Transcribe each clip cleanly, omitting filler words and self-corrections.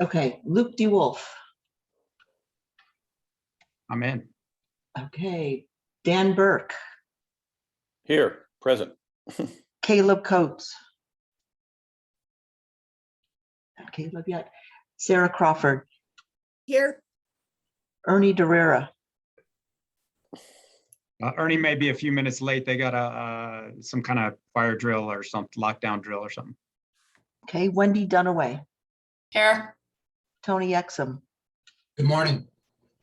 Okay, Luke DeWolf. I'm in. Okay, Dan Burke. Here, present. Caleb Coates. Not Caleb yet. Sarah Crawford. Here. Ernie Derrera. Ernie may be a few minutes late. They got some kind of fire drill or some lockdown drill or something. Okay, Wendy Dunaway. Here. Tony Exum. Good morning.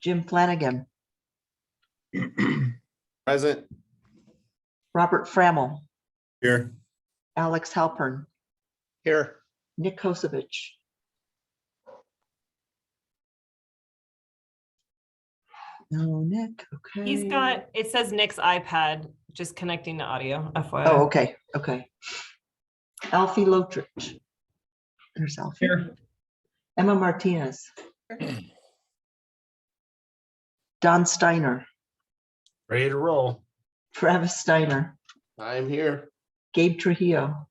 Jim Flanagan. Present. Robert Frammel. Here. Alex Halpern. Here. Nick Kosevich. No, Nick, okay. He's got, it says Nick's iPad, just connecting to audio, FYI. Oh, okay, okay. Alfie Lotrich. There's Alfie. Here. Emma Martinez. Don Steiner. Ready to roll. Travis Steiner. I'm here. Gabe Trujillo.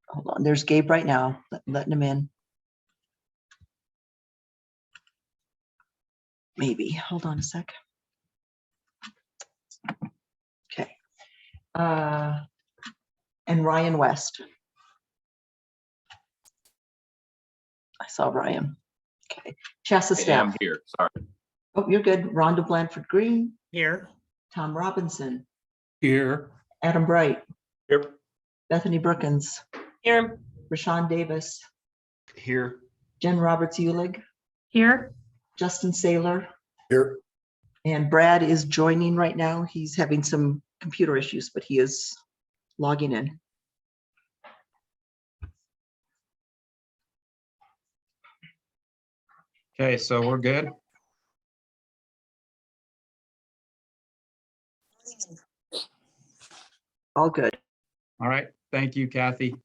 Hold on, there's Gabe right now, letting him in. Maybe, hold on a sec. Okay. And Ryan West. I saw Ryan. Okay. CHSAA staff. I'm here. Sorry. Oh, you're good. Rhonda Blanford Green. Here. Tom Robinson. Here. Adam Bright. Here. Bethany Brookins. Here. Rashawn Davis. Here. Jen Roberts-Eulig. Here. Justin Saylor. Here. And Brad is joining right now. He's having some computer issues, but he is logging in. Okay, so we're good. All good. All right, thank you, Kathy.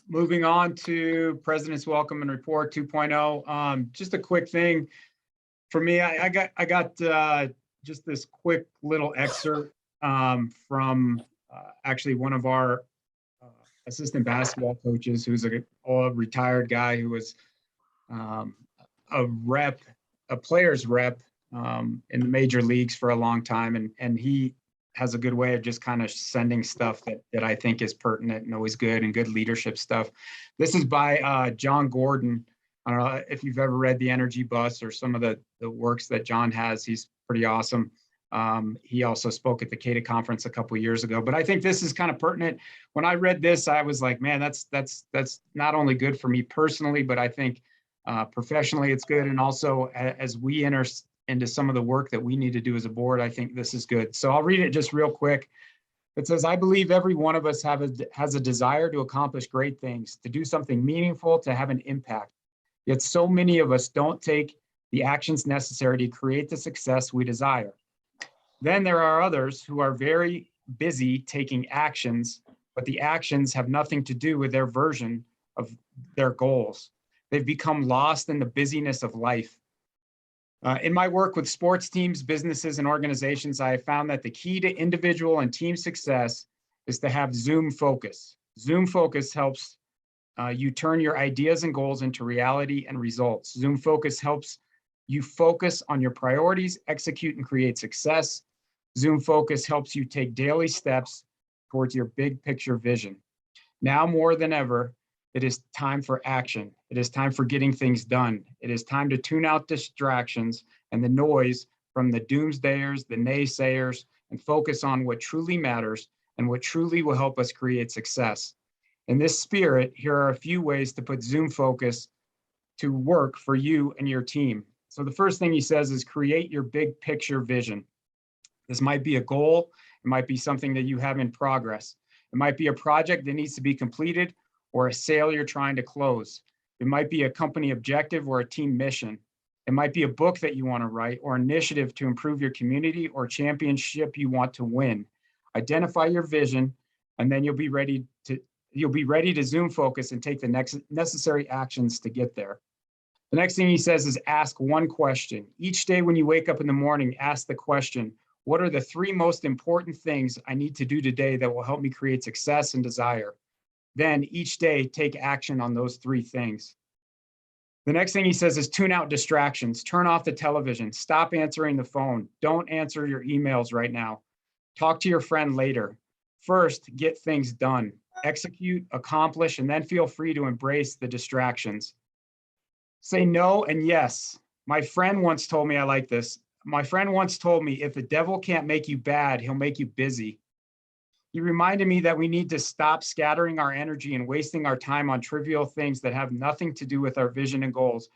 Moving on to President's Welcome and Report 2.0. Just a quick thing for me. I got just this quick little excerpt from actually one of our assistant basketball coaches, who's a retired guy who was a player's rep in the major leagues for a long time, and he has a good way of just kind of sending stuff that I think is pertinent and always good and good leadership stuff. This is by John Gordon. I don't know if you've ever read The Energy Bus or some of the works that John has. He's pretty awesome. He also spoke at the CATA conference a couple of years ago, but I think this is kind of pertinent. When I read this, I was like, man, that's not only good for me personally, but I think professionally it's good. And also as we enter into some of the work that we need to do as a board, I think this is good. So I'll read it just real quick. It says, I believe every one of us has a desire to accomplish great things, to do something meaningful, to have an impact. Yet so many of us don't take the actions necessary to create the success we desire. Then there are others who are very busy taking actions, but the actions have nothing to do with their version of their goals. They've become lost in the busyness of life. In my work with sports teams, businesses, and organizations, I have found that the key to individual and team success is to have Zoom focus. Zoom focus helps you turn your ideas and goals into reality and results. Zoom focus helps you focus on your priorities, execute, and create success. Zoom focus helps you take daily steps towards your big picture vision. Now more than ever, it is time for action. It is time for getting things done. It is time to tune out distractions and the noise from the doomsdayers, the naysayers, and focus on what truly matters and what truly will help us create success. In this spirit, here are a few ways to put Zoom focus to work for you and your team. So the first thing he says is create your big picture vision. This might be a goal. It might be something that you have in progress. It might be a project that needs to be completed or a sale you're trying to close. It might be a company objective or a team mission. It might be a book that you want to write or initiative to improve your community or championship you want to win. Identify your vision, and then you'll be ready to Zoom focus and take the next necessary actions to get there. The next thing he says is ask one question. Each day when you wake up in the morning, ask the question, what are the 3 most important things I need to do today that will help me create success and desire? then each day take action on those 3 things. The next thing he says is tune out distractions, turn off the television, stop answering the phone, don't answer your emails right now, talk to your friend later. First, get things done, execute, accomplish, and then feel free to embrace the distractions. Say no and yes. My friend once told me, I like this. My friend once told me, if the devil can't make you bad, he'll make you busy. He reminded me that we need to stop scattering our energy and wasting our time on trivial things that have nothing to do with our vision and goals,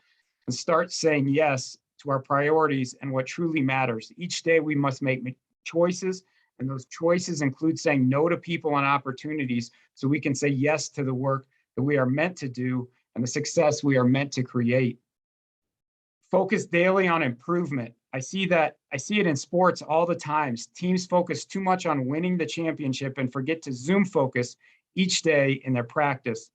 and start saying yes to our priorities and what truly matters. Each day we must make choices, and those choices include saying no to people and opportunities so we can say yes to the work that we are meant to do and the success we are meant to create. Focus daily on improvement. I see it in sports all the time. Teams focus too much on winning the championship and forget to zoom focus each day in their practice.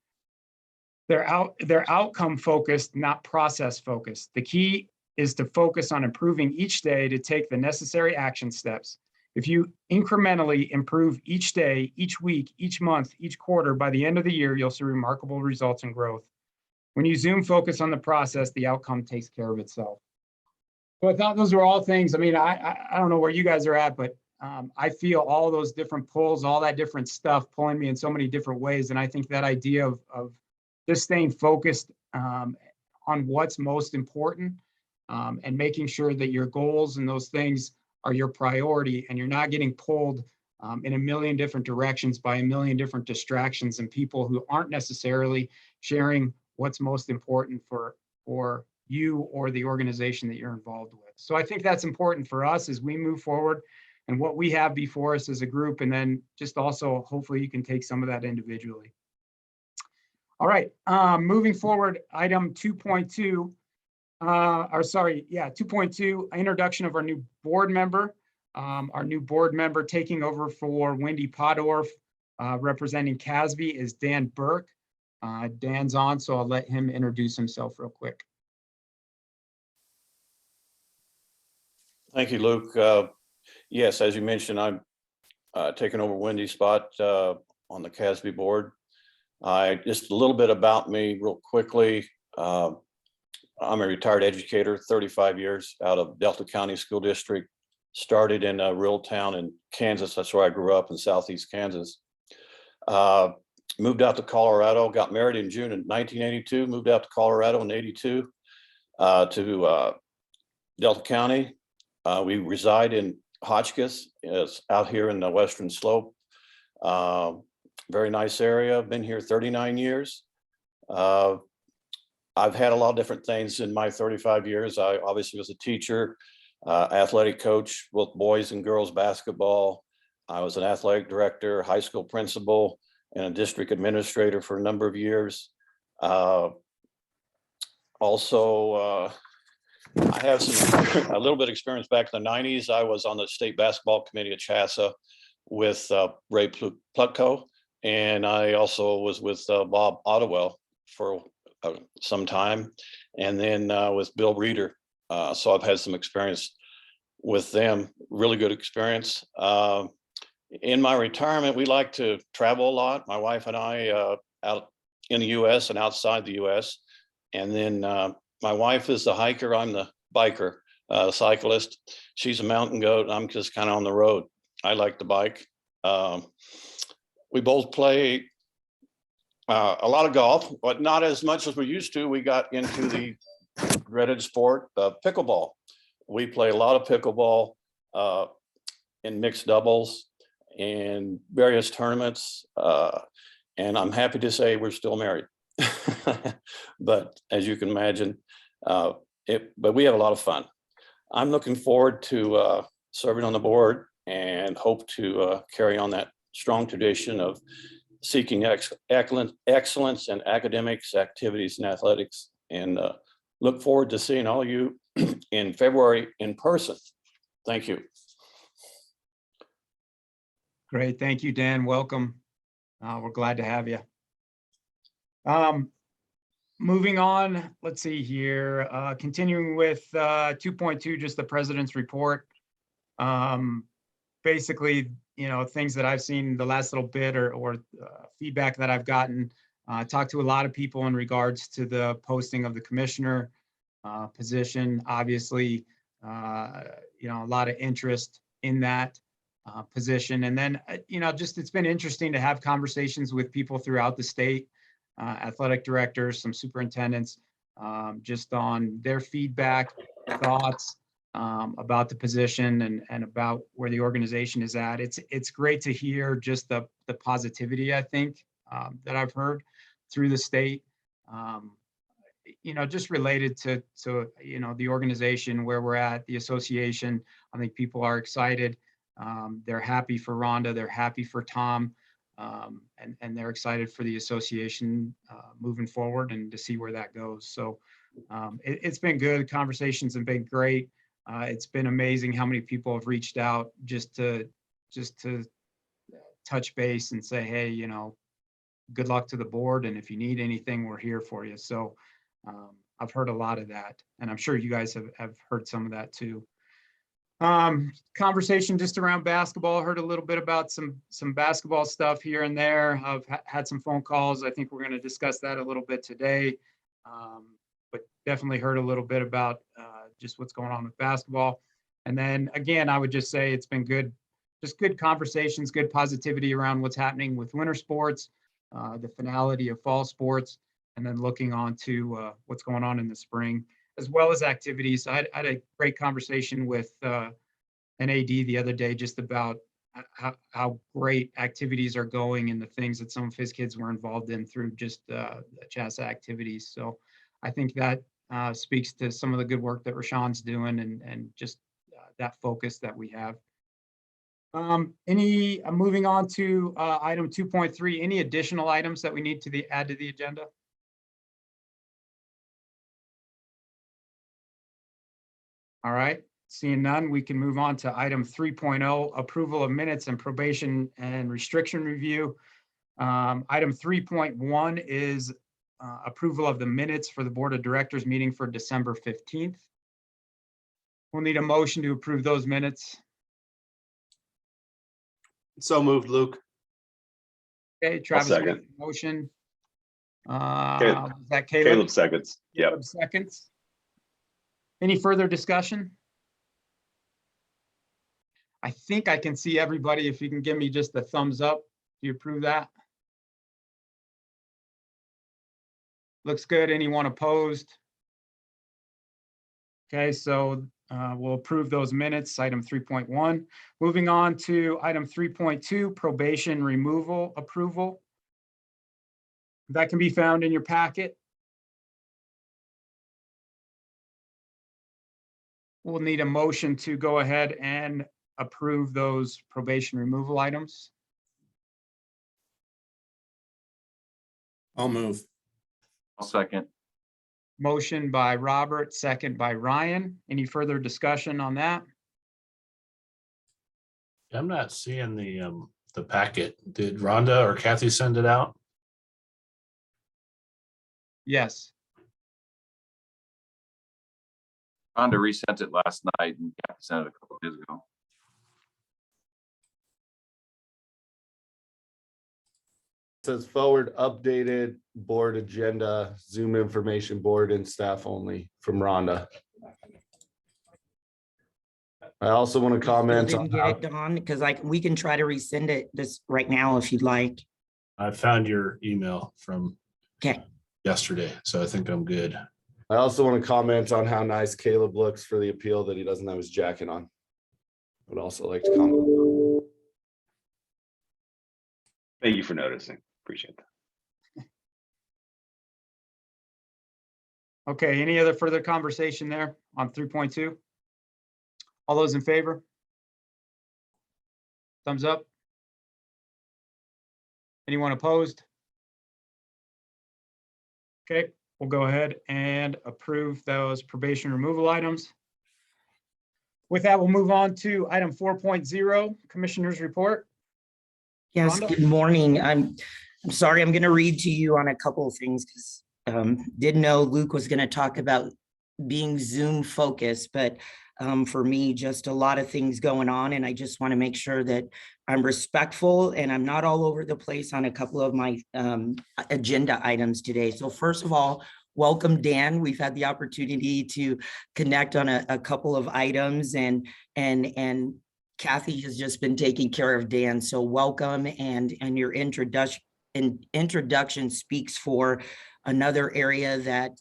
They're outcome focused, not process focused. The key is to focus on improving each day to take the necessary action steps. If you incrementally improve each day, each week, each month, each quarter, by the end of the year, you'll see remarkable results and growth. When you zoom focus on the process, the outcome takes care of itself. So I thought those were all things. I mean, I don't know where you guys are at, but I feel all those different pulls, all that different stuff pulling me in so many different ways. And I think that idea of just staying focused on what's most important and making sure that your goals and those things are your priority and you're not getting pulled in a million different directions by a million different distractions and people who aren't necessarily sharing what's most important for you or the organization that you're involved with. So I think that's important for us as we move forward and what we have before us as a group, and then just also hopefully you can take some of that individually. All right, moving forward, item 2.2, 2.2, introduction of our new board member. Our new board member taking over for Wendy Podorf, representing CASB, is Dan Burke. Dan's on, so I'll let him introduce himself real quick. Thank you, Luke. Yes, as you mentioned, I'm taking over Wendy's spot on the CASB board. Just a little bit about me real quickly. I'm a retired educator, 35 years out of Delta County School District. Started in a rural town in Kansas. That's where I grew up, in Southeast Kansas. Moved out to Colorado, got married in June of 1982, moved out to Colorado in 82 to Delta County. We reside in Hotchkiss. It's out here in the Western Slope. Very nice area. Been here 39 years. I've had a lot of different things in my 35 years. I obviously was a teacher, athletic coach, both boys and girls basketball. I was an athletic director, high school principal, and a district administrator for a number of years. Also, I have a little bit of experience back in the 90s. I was on the state basketball committee at CHSAA with Ray Plutko, and I also was with Bob Ottewell for some time, and then with Bill Reeder. So I've had some experience with them, really good experience. In my retirement, we like to travel a lot. My wife and I out in the US and outside the US. And then my wife is the hiker, I'm the biker, cyclist. She's a mountain goat, I'm just kind of on the road. I like to bike. We both play a lot of golf, but not as much as we used to. We got into the dreaded sport of pickleball. We play a lot of pickleball in mixed doubles and various tournaments. And I'm happy to say we're still married. But as you can imagine, but we have a lot of fun. I'm looking forward to serving on the board and hope to carry on that strong tradition of seeking excellence in academics, activities, and athletics, and look forward to seeing all of you in February in person. Thank you. Great, thank you, Dan. Welcome. We're glad to have you. Moving on, let's see here. Continuing with 2.2, just the president's report. Basically, things that I've seen the last little bit or feedback that I've gotten. Talked to a lot of people in regards to the posting of the commissioner position. Obviously, a lot of interest in that position. And then, just it's been interesting to have conversations with people throughout the state, athletic directors, some superintendents, just on their feedback, thoughts about the position and about where the organization is at. It's great to hear just the positivity, I think, that I've heard through the state, just related to the organization, where we're at, the association. I think people are excited. They're happy for Rhonda. They're happy for Tom. And they're excited for the association moving forward and to see where that goes. So it's been good. Conversations have been great. It's been amazing how many people have reached out just to touch base and say, hey, good luck to the board. And if you need anything, we're here for you. So I've heard a lot of that. And I'm sure you guys have heard some of that too. Conversation just around basketball. Heard a little bit about some basketball stuff here and there. I've had some phone calls. I think we're going to discuss that a little bit today. But definitely heard a little bit about just what's going on with basketball. And then again, I would just say it's been good, just good conversations, good positivity around what's happening with winter sports, the finality of fall sports, and then looking on to what's going on in the spring, as well as activities. I had a great conversation with an AD the other day just about how great activities are going and the things that some of his kids were involved in through just the CHSAA activities. So I think that speaks to some of the good work that Rashawn's doing and just that focus that we have. Moving on to item 2.3, any additional items that we need to add to the agenda? All right, seeing none, we can move on to item 3.0, approval of minutes and probation and restriction review. Item 3.1 is approval of the minutes for the Board of Directors meeting for December 15th. We'll need a motion to approve those minutes. So moved, Luke. Okay, Travis, second. makes the motion. Caleb. Is that Caleb? Caleb seconds. Yep. Caleb seconds. Any further discussion? I think I can see everybody. If you can give me just a thumbs up, do you approve that? Looks good. Anyone opposed? Okay, so we'll approve those minutes, item 3.1. Moving on to item 3.2, probation removal approval. That can be found in your packet. We'll need a motion to go ahead and approve those probation removal items. I'll move. I'll second. Motion by Robert, second by Ryan. Any further discussion on that? I'm not seeing the packet. Did Rhonda or Kathy send it out? Yes. Rhonda resent it last night and Kathy sent it a couple of days ago. It says forward updated board agenda, Zoom information board and staff only from Rhonda. I also want to comment Still on didn't get it, Don, because we can try to resend it this right now if you'd like. I found your email from Okay. yesterday, so I think I'm good. I also want to comment on how nice Caleb looks for the appeal that he doesn't have his jacket on. Would also like to comment. Thank you for noticing. Appreciate that. Okay, any other further conversation there on 3.2? All those in favor? Thumbs up. Anyone opposed? Okay, we'll go ahead and approve those probation removal items. With that, we'll move on to item 4.0, Commissioner's Report. Yes, Rhonda? good morning. I'm sorry, I'm going to read to you on a couple of things because didn't know Luke was going to talk about being Zoom focused, but for me, just a lot of things going on. And I just want to make sure that I'm respectful and I'm not all over the place on a couple of my agenda items today. So first of all, welcome, Dan. We've had the opportunity to connect on a couple of items, and Kathy has just been taking care of Dan. So welcome, and your introduction speaks for another area that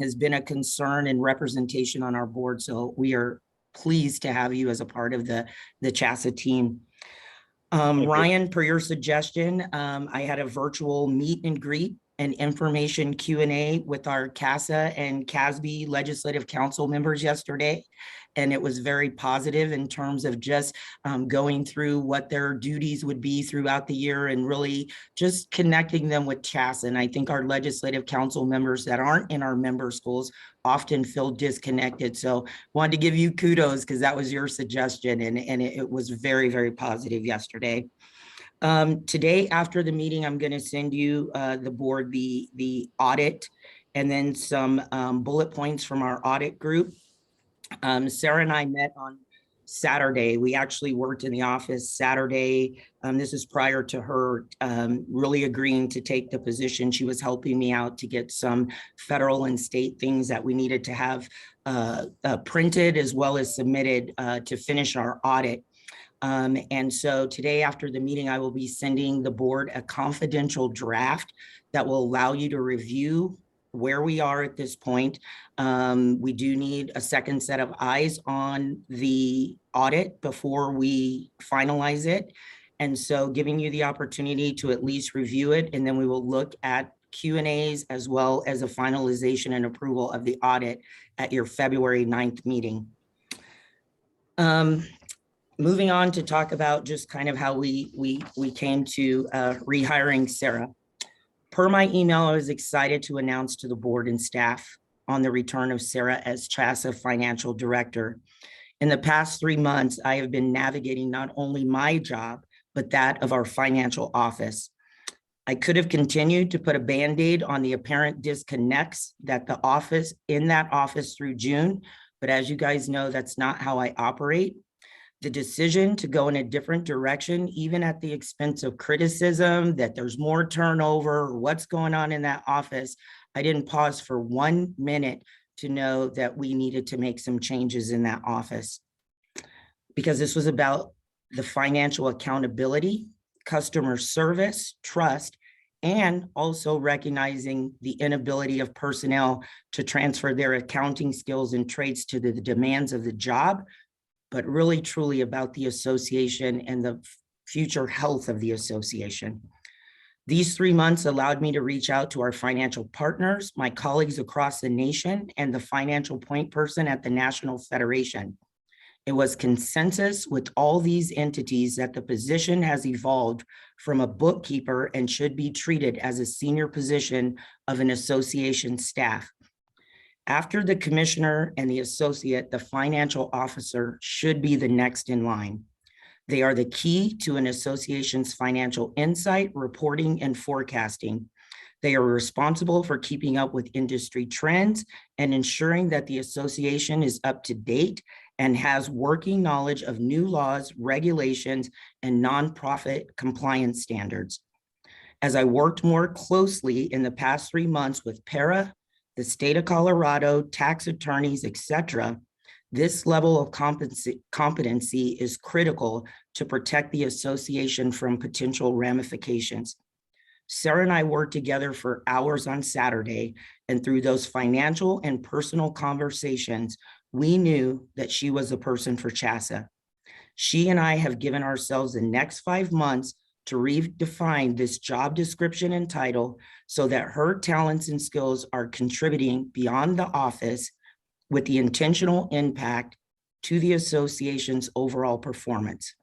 has been a concern and representation on our board. So we are pleased to have you as a part of the CHSAA team. Ryan, per your suggestion, I had a virtual meet and greet and information Q&A with our CASA and CASB Legislative Council members yesterday. And it was very positive in terms of just going through what their duties would be throughout the year and really just connecting them with CHSAA. And I think our Legislative Council members that aren't in our member schools often feel disconnected. So wanted to give you kudos because that was your suggestion, and it was very, very positive yesterday. Today, after the meeting, I'm going to send you the board the audit and then some bullet points from our audit group. Sarah and I met on Saturday. We actually worked in the office Saturday. This is prior to her really agreeing to take the position. She was helping me out to get some federal and state things that we needed to have printed as well as submitted to finish our audit. And so today after the meeting, I will be sending the board a confidential draft that will allow you to review where we are at this point. We do need a second set of eyes on the audit before we finalize it. And so giving you the opportunity to at least review it, and then we will look at Q&As as well as a finalization and approval of the audit at your February 9th meeting. Moving on to talk about just kind of how we came to rehiring Sarah. Per my email, I was excited to announce to the board and staff on the return of Sarah as CHSAA Financial Director. In the past 3 months, I have been navigating not only my job, but that of our financial office. I could have continued to put a Band-Aid on the apparent disconnects that the office in that office through June, but as you guys know, that's not how I operate. The decision to go in a different direction, even at the expense of criticism, that there's more turnover, what's going on in that office, I didn't pause for 1 minute to know that we needed to make some changes in that office. Because this was about the financial accountability, customer service, trust, and also recognizing the inability of personnel to transfer their accounting skills and traits to the demands of the job, but really truly about the association and the future health of the association. These 3 months allowed me to reach out to our financial partners, my colleagues across the nation, and the financial point person at the National Federation. It was consensus with all these entities that the position has evolved from a bookkeeper and should be treated as a senior position of an association staff. After the commissioner and the associate, the financial officer should be the next in line. They are the key to an association's financial insight, reporting, and forecasting. They are responsible for keeping up with industry trends and ensuring that the association is up to date and has working knowledge of new laws, regulations, and nonprofit compliance standards. As I worked more closely in the past 3 months with PARA, the state of Colorado, tax attorneys, etc., this level of competency is critical to protect the association from potential ramifications. Sarah and I worked together for hours on Saturday, and through those financial and personal conversations, we knew that she was the person for CHSAA. She and I have given ourselves the next 5 months to redefine this job description and title so that her talents and skills are contributing beyond the office with the intentional impact to the association's overall performance.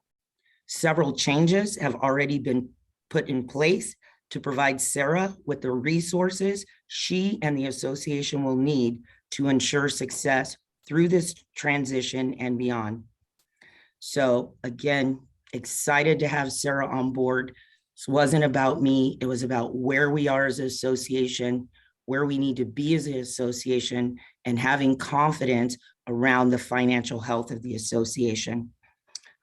Several changes have already been put in place to provide Sarah with the resources she and the association will need to ensure success through this transition and beyond. So again, excited to have Sarah on board. This wasn't about me. It was about where we are as an association, where we need to be as an association, and having confidence around the financial health of the association.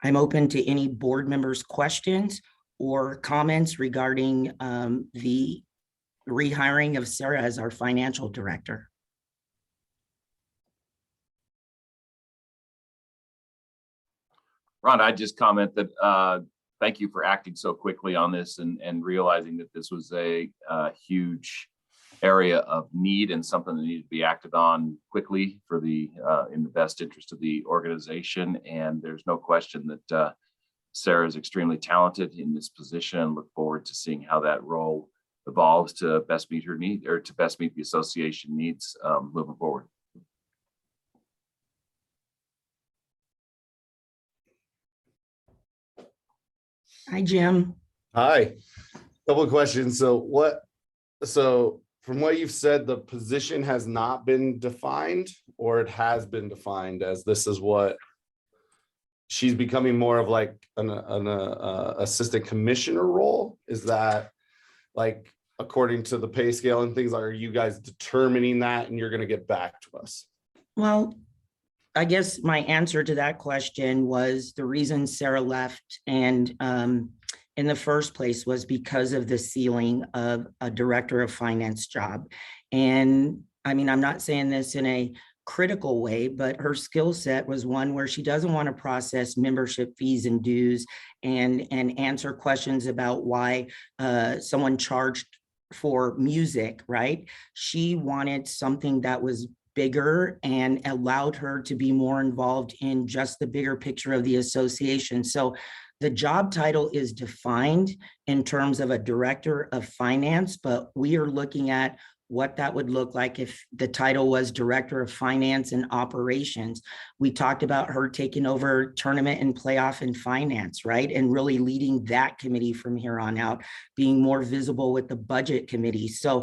I'm open to any board members' questions or comments regarding the rehiring of Sarah as our financial director. Ron, I'd just comment that thank you for acting so quickly on this and realizing that this was a huge area of need and something that needed to be acted on quickly for the in the best interest of the organization. And there's no question that Sarah is extremely talented in this position, and look forward to seeing how that role evolves to best meet her need, or to best meet the association needs moving forward. Hi, Jim. Hi, couple of questions. So from what you've said, the position has not been defined, or it has been defined as this is what she's becoming more of like an assistant commissioner role? Is that like according to the pay scale and things? Are you guys determining that and you're going to get back to us? Well, I guess my answer to that question was the reason Sarah left and in the first place was because of the ceiling of a director of finance job. And I mean, I'm not saying this in a critical way, but her skill set was one where she doesn't want to process membership fees and dues and answer questions about why someone charged for music, right? She wanted something that was bigger and allowed her to be more involved in just the bigger picture of the association. So the job title is defined in terms of a director of finance, but we are looking at what that would look like if the title was director of finance and operations. We talked about her taking over tournament and playoff and finance, right? And really leading that committee from here on out, being more visible with the budget committee. So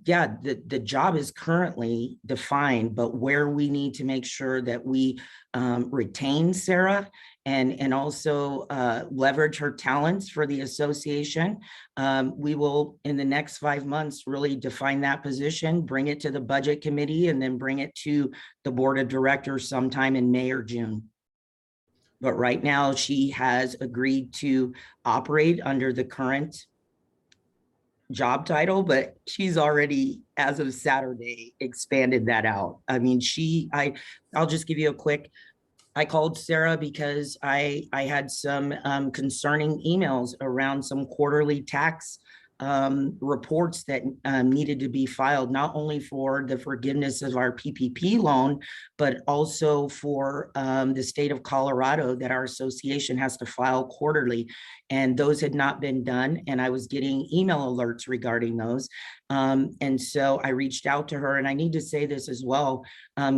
yeah, the job is currently defined, but where we need to make sure that we retain Sarah and also leverage her talents for the association. We will, in the next 5 months, really define that position, bring it to the budget committee, and then bring it to the board of directors sometime in May or June. But right now, she has agreed to operate under the current job title, but she's already, as of Saturday, expanded that out. I mean, I'll just give you a quick, I called Sarah because I had some concerning emails around some quarterly tax reports that needed to be filed, not only for the forgiveness of our PPP loan, but also for the state of Colorado that our association has to file quarterly. And those had not been done. And I was getting email alerts regarding those. And so I reached out to her, and I need to say this as well.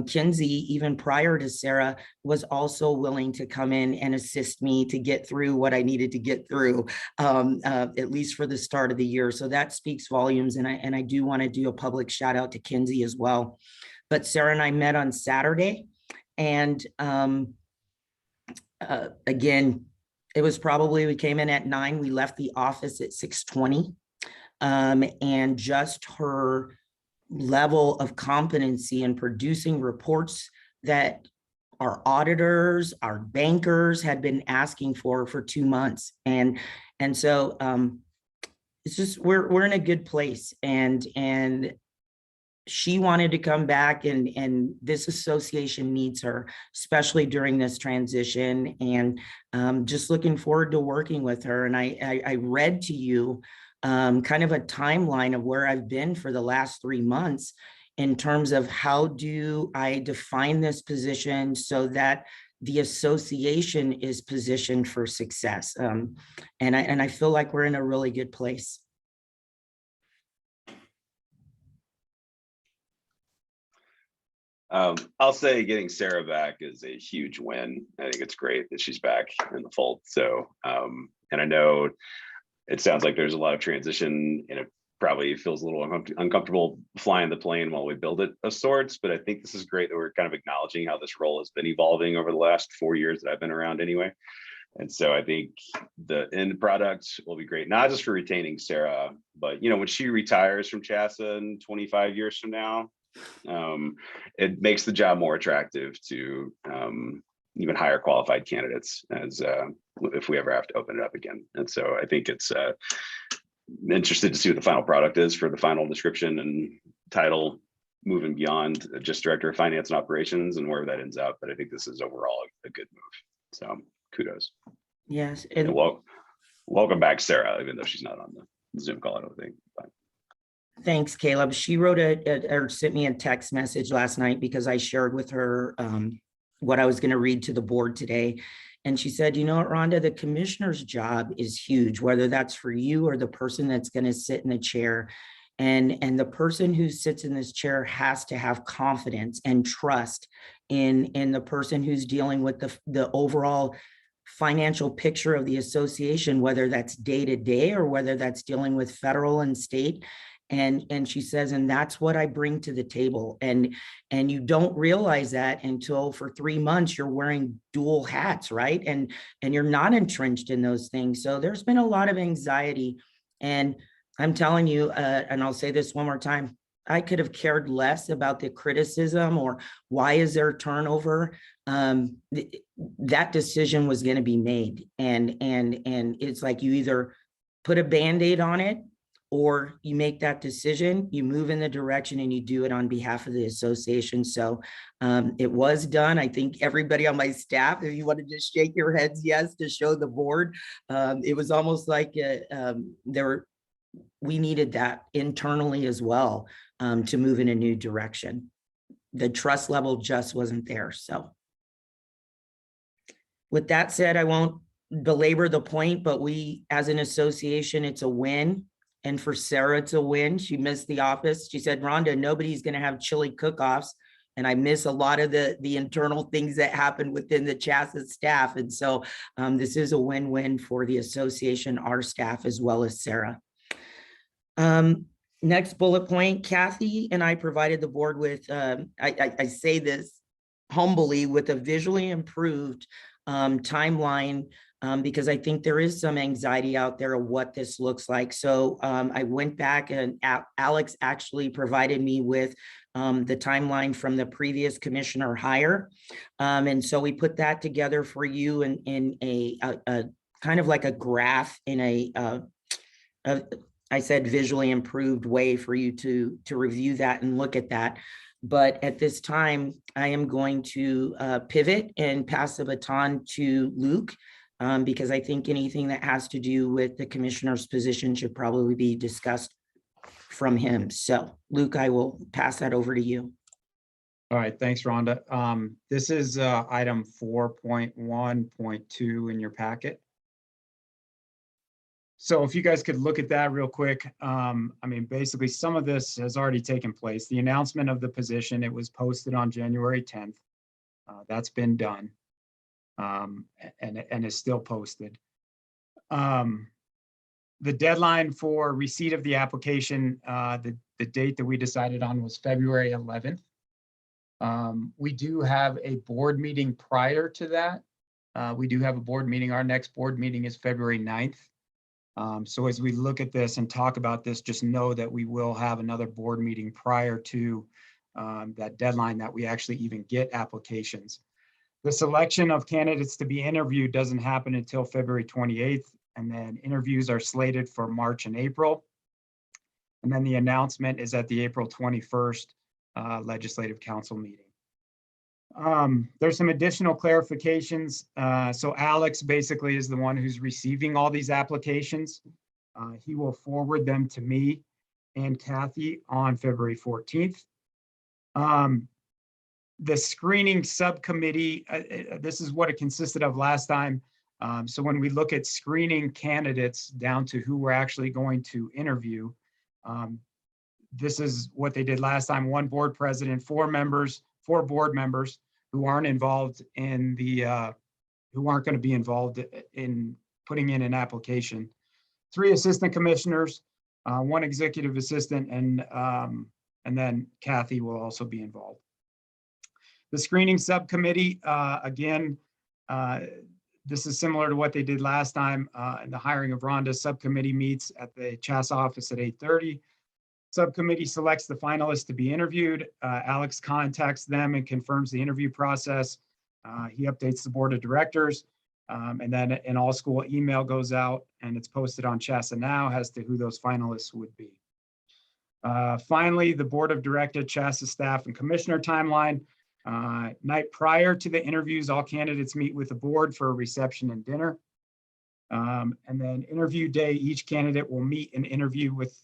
Kinsey, even prior to Sarah, was also willing to come in and assist me to get through what I needed to get through, at least for the start of the year. So that speaks volumes. And I do want to do a public shout out to Kinsey as well. But Sarah and I met on Saturday, and again, it was probably, we came in at 9, we left the office at 6:20. And just her level of competency in producing reports that our auditors, our bankers had been asking for 2 months. And so it's just, we're in a good place. And she wanted to come back, and this association needs her, especially during this transition. And just looking forward to working with her. And I read to you kind of a timeline of where I've been for the last 3 months in terms of how do I define this position so that the association is positioned for success. And I feel like we're in a really good place. I'll say getting Sarah back is a huge win. I think it's great that she's back in the fold. So, and I know it sounds like there's a lot of transition, and it probably feels a little uncomfortable flying the plane while we build it of sorts, but I think this is great that we're kind of acknowledging how this role has been evolving over the last 4 years that I've been around anyway. And so I think the end product will be great, not just for retaining Sarah, but when she retires from CHSAA in 25 years from now, it makes the job more attractive to even higher qualified candidates as if we ever have to open it up again. And so I think it's interested to see what the final product is for the final description and title, moving beyond just director of finance and operations and where that ends up. But I think this is overall a good move. So kudos. Yes. And And welcome back, Sarah, even though she's not on the Zoom call, I don't think. But thanks, Caleb. She wrote or sent me a text message last night because I shared with her what I was going to read to the board today. And she said, you know what, Rhonda, the commissioner's job is huge, whether that's for you or the person that's going to sit in the chair. And the person who sits in this chair has to have confidence and trust in the person who's dealing with the overall financial picture of the association, whether that's day to day or whether that's dealing with federal and state. And she says, and that's what I bring to the table. And you don't realize that until for 3 months you're wearing dual hats, right? And you're not entrenched in those things. So there's been a lot of anxiety. And I'm telling you, and I'll say this one more time, I could have cared less about the criticism or why is there turnover. That decision was going to be made. And it's like you either put a Band-Aid on it or you make that decision, you move in the direction and you do it on behalf of the association. So it was done. I think everybody on my staff, if you want to just shake your heads, yes, to show the board, it was almost like we needed that internally as well to move in a new direction. The trust level just wasn't there. So with that said, I won't belabor the point, but we, as an association, it's a win. And for Sarah, it's a win. She missed the office. She said, Rhonda, nobody's going to have chili cook-offs. And I miss a lot of the internal things that happen within the CHSAA staff. And so this is a win-win for the association, our staff, as well as Sarah. Next bullet point, Kathy and I provided the board with, I say this humbly, with a visually improved timeline because I think there is some anxiety out there of what this looks like. So I went back and Alex actually provided me with the timeline from the previous commissioner hire. And so we put that together for you in a kind of like a graph in I said visually improved way for you to review that and look at that. But at this time, I am going to pivot and pass the baton to Luke because I think anything that has to do with the commissioner's position should probably be discussed from him. So Luke, I will pass that over to you. All right, thanks, Rhonda. This is item 4.1.2 in your packet. So if you guys could look at that real quick, I mean, basically some of this has already taken place. The announcement of the position, it was posted on January 10th. That's been done and is still posted. The deadline for receipt of the application, the date that we decided on was February 11th. We do have a board meeting prior to that. We do have a board meeting. Our next board meeting is February 9th. So as we look at this and talk about this, just know that we will have another board meeting prior to that deadline that we actually even get applications. The selection of candidates to be interviewed doesn't happen until February 28th, and then interviews are slated for March and April. And then the announcement is at the April 21st Legislative Council meeting. There's some additional clarifications. So Alex basically is the one who's receiving all these applications. He will forward them to me and Kathy on February 14th. The screening subcommittee, this is what it consisted of last time. So when we look at screening candidates down to who we're actually going to interview, this is what they did last time. One board president, 4 board members who aren't involved in the, who aren't going to be involved in putting in an application. 3 assistant commissioners, 1 executive assistant, and then Kathy will also be involved. The screening subcommittee, again, this is similar to what they did last time in the hiring of Rhonda. Subcommittee meets at the CHSAA office at 8:30. Subcommittee selects the finalists to be interviewed. Alex contacts them and confirms the interview process. He updates the board of directors. And then an all school email goes out and it's posted on CHSAA now as to who those finalists would be. Finally, the board of director, CHSAA staff and commissioner timeline. Night prior to the interviews, all candidates meet with the board for a reception and dinner. And then interview day, each candidate will meet and interview with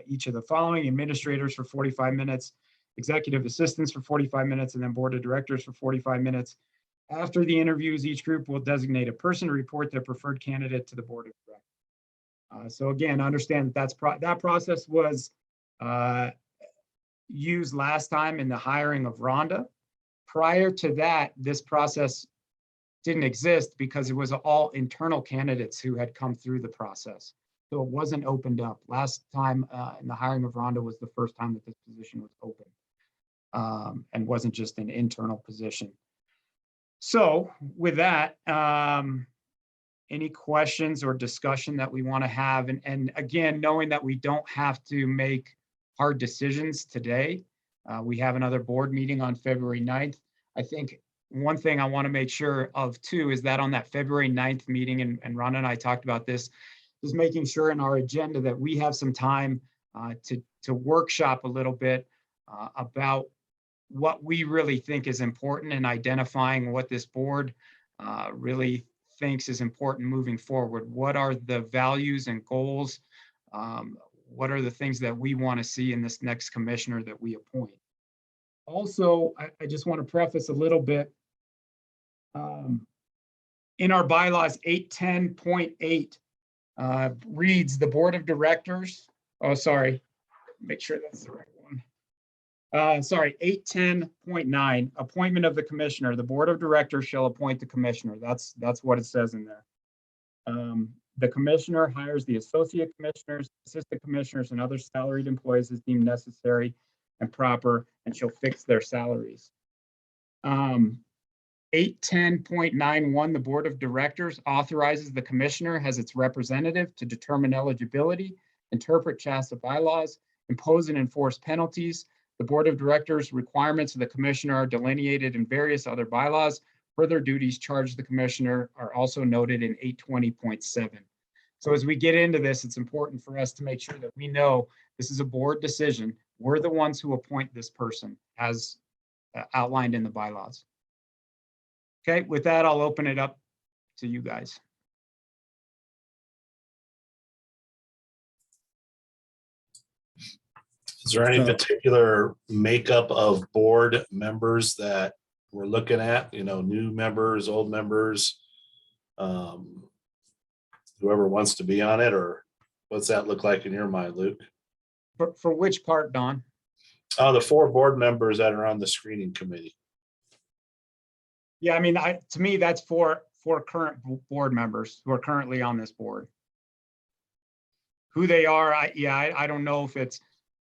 each of the following: administrators for 45 minutes, executive assistants for 45 minutes, and then board of directors for 45 minutes. After the interviews, each group will designate a person to report their preferred candidate to the board of directors. So again, understand that that process was used last time in the hiring of Rhonda. Prior to that, this process didn't exist because it was all internal candidates who had come through the process. So it wasn't opened up. Last time in the hiring of Rhonda was the first time that this position was open, and wasn't just an internal position. So with that, any questions or discussion that we want to have? And again, knowing that we don't have to make hard decisions today. We have another board meeting on February 9th. I think one thing I want to make sure of too is that on that February 9th meeting, and Rhonda and I talked about this, is making sure in our agenda that we have some time to workshop a little bit about what we really think is important in identifying what this board really thinks is important moving forward. What are the values and goals? What are the things that we want to see in this next commissioner that we appoint? Also, I just want to preface a little bit. In our bylaws, 810.8 reads the board of directors. Oh, sorry. Make sure that's the right one. Sorry, 810.9, appointment of the commissioner. The board of directors shall appoint the commissioner. That's what it says in there. The commissioner hires the associate commissioners, assistant commissioners, and other salaried employees as deemed necessary and proper, and shall fix their salaries. 810.91, the board of directors authorizes the commissioner as its representative to determine eligibility, interpret CHSAA bylaws, impose and enforce penalties. The board of directors requirements of the commissioner are delineated in various other bylaws. Further duties charged the commissioner are also noted in 820.7. So as we get into this, it's important for us to make sure that we know this is a board decision. We're the ones who appoint this person as outlined in the bylaws. Okay, with that, I'll open it up to you guys. Is there any particular makeup of board members that we're looking at? You know, new members, old members, whoever wants to be on it, or what's that look like in your mind, Luke? For which part, Don? The 4 board members that are on the screening committee. Yeah, I mean, to me, that's for current board members who are currently on this board. Who they are, I don't know if it's,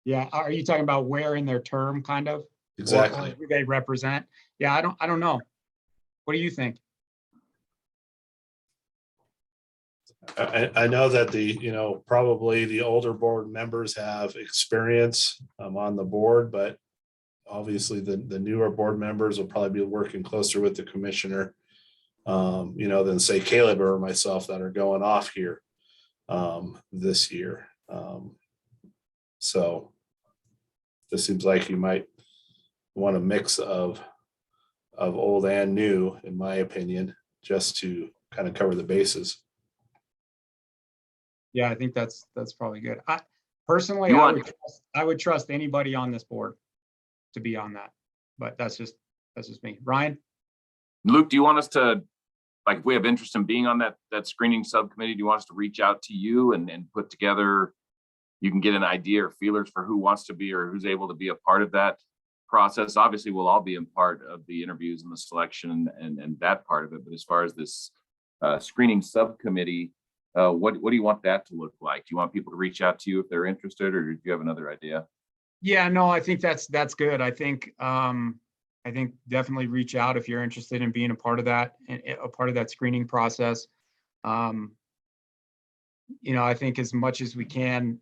yeah, are you talking about where in their term, kind of? Exactly. Or who they represent? Yeah, I don't know. What do you think? I know that probably the older board members have experience on the board, but obviously the newer board members will probably be working closer with the commissioner, than say Caleb or myself that are going off here this year. So this seems like you might want a mix of old and new, in my opinion, just to kind of cover the bases. Yeah, I think that's probably good. Personally, I would trust anybody on this board to be on that, but that's just me. Ryan? Luke, do you want us to, like, if we have interest in being on that screening subcommittee, do you want us to reach out to you and put together, you can get an idea or feelers for who wants to be or who's able to be a part of that process? Obviously, we'll all be a part of the interviews and the selection and that part of it. But as far as this screening subcommittee, what do you want that to look like? Do you want people to reach out to you if they're interested, or do you have another idea? Yeah, no, I think that's good. I think definitely reach out if you're interested in being a part of that screening process. I think as much as we can,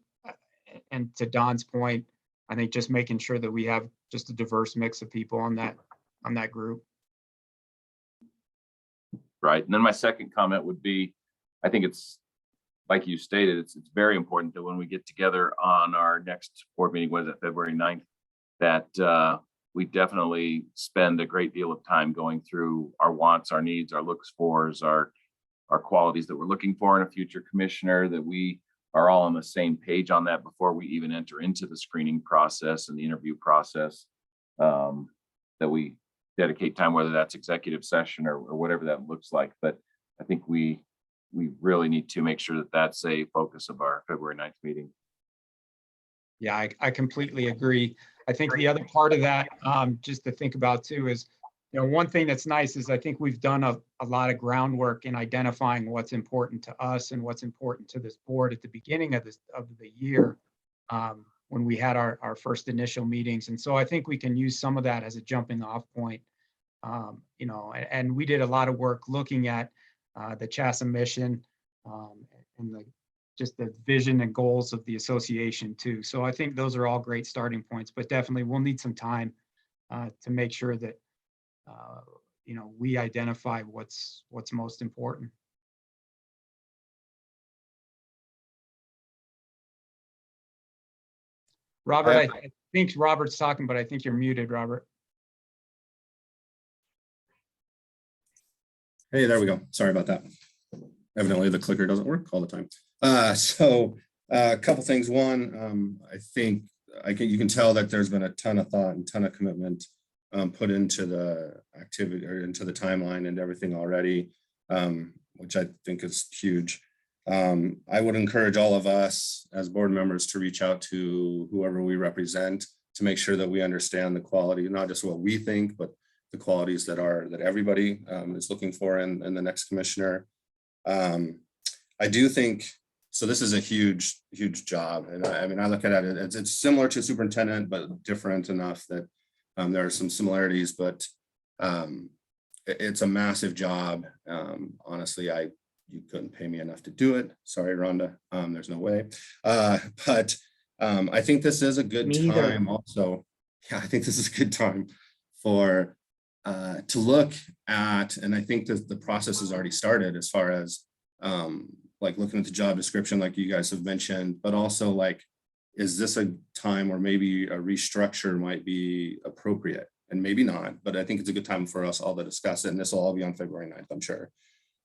and to Don's point, I think just making sure that we have just a diverse mix of people on that group. right? And then my second comment would be, I think it's, like you stated, it's very important that when we get together on our next board meeting, was it February 9th, that we definitely spend a great deal of time going through our wants, our needs, our looks fors, our qualities that we're looking for in a future commissioner, that we are all on the same page on that before we even enter into the screening process and the interview process, that we dedicate time, whether that's executive session or whatever that looks like. But I think we really need to make sure that that's a focus of our February 9th meeting. Yeah, I completely agree. I think the other part of that, just to think about too, is, one thing that's nice is I think we've done a lot of groundwork in identifying what's important to us and what's important to this board at the beginning of the year, when we had our first initial meetings. And so I think we can use some of that as a jumping off point. And we did a lot of work looking at the CHSAA mission, and just the vision and goals of the association too. So I think those are all great starting points, but definitely we'll need some time to make sure that we identify what's most important. Robert, I think Robert's talking, but I think you're muted, Robert. Hey, there we go. Sorry about that. Evidently the clicker doesn't work all the time. So a couple things. One, I think you can tell that there's been a ton of thought and ton of commitment put into the activity or into the timeline and everything already, which I think is huge. I would encourage all of us as board members to reach out to whoever we represent to make sure that we understand the quality, not just what we think, but the qualities that everybody is looking for in the next commissioner. I do think, so this is a huge job. And I mean, I look at it, it's similar to superintendent, but different enough that there are some similarities, but it's a massive job. Honestly, you couldn't pay me enough to do it. Sorry, Rhonda, there's no way. But I think this is a good time also. Yeah, I think this is a good time for to look at, and I think that the process has already started as far as like looking at the job description, like you guys have mentioned, but also like, is this a time where maybe a restructure might be appropriate? And maybe not, but I think it's a good time for us all to discuss it. And this will all be on February 9th, I'm sure.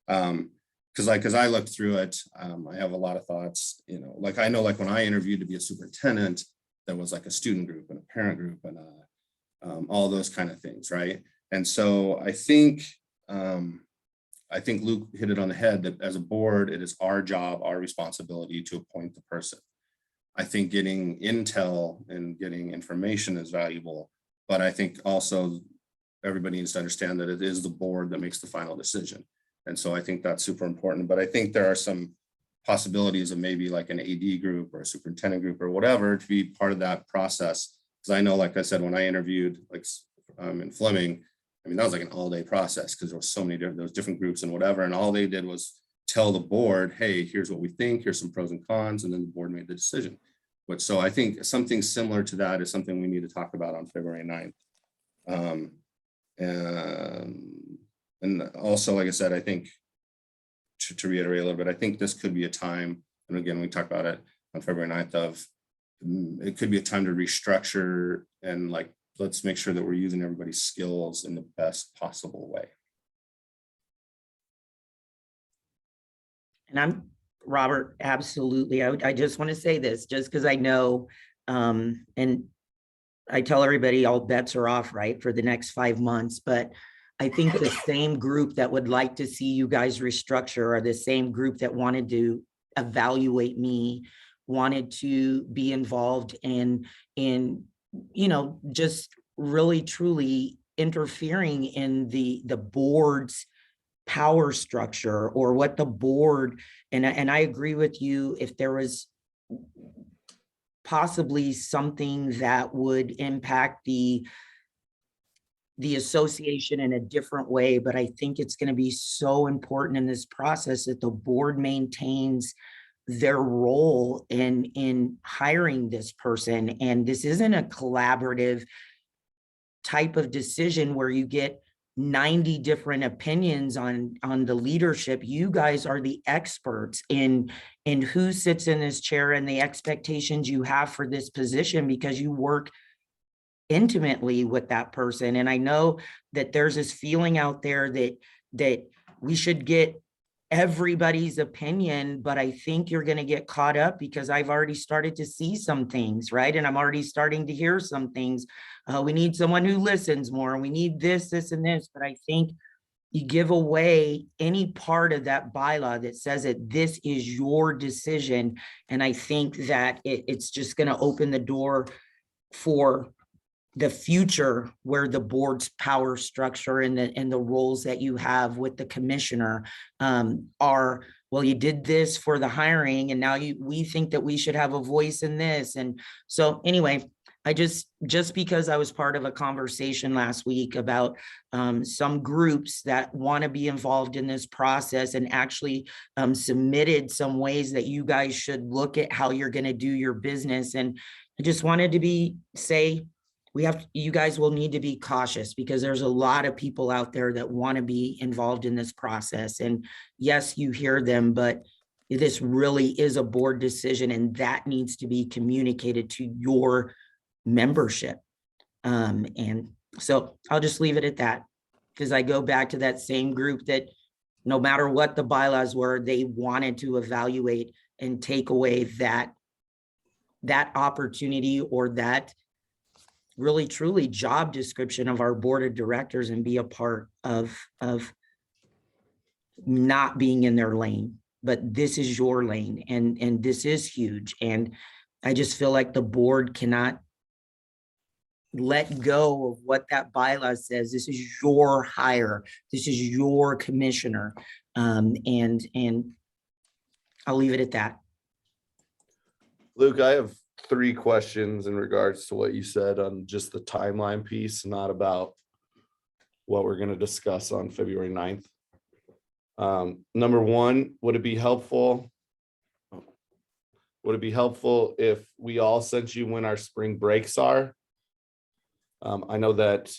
Because I looked through it, I have a lot of thoughts, like I know, like when I interviewed to be a superintendent, there was like a student group and a parent group and all those kind of things, right? And so I think Luke hit it on the head that as a board, it is our job, our responsibility to appoint the person. I think getting intel and getting information is valuable, but I think also everybody needs to understand that it is the board that makes the final decision. And so I think that's super important, but I think there are some possibilities of maybe like an AD group or a superintendent group or whatever to be part of that process. Because I know, like I said, when I interviewed like in Fleming, I mean, that was like an all-day process because there was so many different, different groups and whatever. And all they did was tell the board, hey, here's what we think, here's some pros and cons, and then the board made the decision. But so I think something similar to that is something we need to talk about on February 9th. And also, like I said, I think to reiterate a little bit, I think this could be a time, and again, we talked about it on February 9th it could be a time to restructure and like, let's make sure that we're using everybody's skills in the best possible way. And I'm Robert, absolutely. I just want to say this just because I know, and I tell everybody all bets are off, right, for the next 5 months, but I think the same group that would like to see you guys restructure are the same group that wanted to evaluate me, wanted to be involved in just really truly interfering in the board's power structure or what the board, and I agree with you, if there was possibly something that would impact the association in a different way, but I think it's going to be so important in this process that the board maintains their role in hiring this person. And this isn't a collaborative type of decision where you get 90 different opinions on the leadership. You guys are the experts in who sits in this chair and the expectations you have for this position, because you work intimately with that person. And I know that there's this feeling out there that we should get everybody's opinion, but I think you're going to get caught up, because I've already started to see some things, right? And I'm already starting to hear some things. We need someone who listens more. We need this, and this. But I think you give away any part of that bylaw that says that this is your decision. And I think that it's just going to open the door for the future, where the board's power structure and the roles that you have with the commissioner are, well, you did this for the hiring, and now we think that we should have a voice in this. And so anyway, I just because I was part of a conversation last week about some groups that want to be involved in this process, and actually submitted some ways that you guys should look at how you're going to do your business. And I just wanted to say, you guys will need to be cautious, because there's a lot of people out there that want to be involved in this process. And yes, you hear them, but this really is a board decision, and that needs to be communicated to your membership. And so I'll just leave it at that, because I go back to that same group that no matter what the bylaws were, they wanted to evaluate and take away that opportunity, or that really truly job description of our board of directors, and be a part of not being in their lane. But this is your lane, and this is huge. And I just feel like the board cannot let go of what that bylaw says. This is your hire. This is your commissioner. And I'll leave it at that. Luke, I have 3 questions in regards to what you said on just the timeline piece, not about what we're going to discuss on February 9th. Number 1, would it be helpful if we all sent you when our spring breaks are? I know that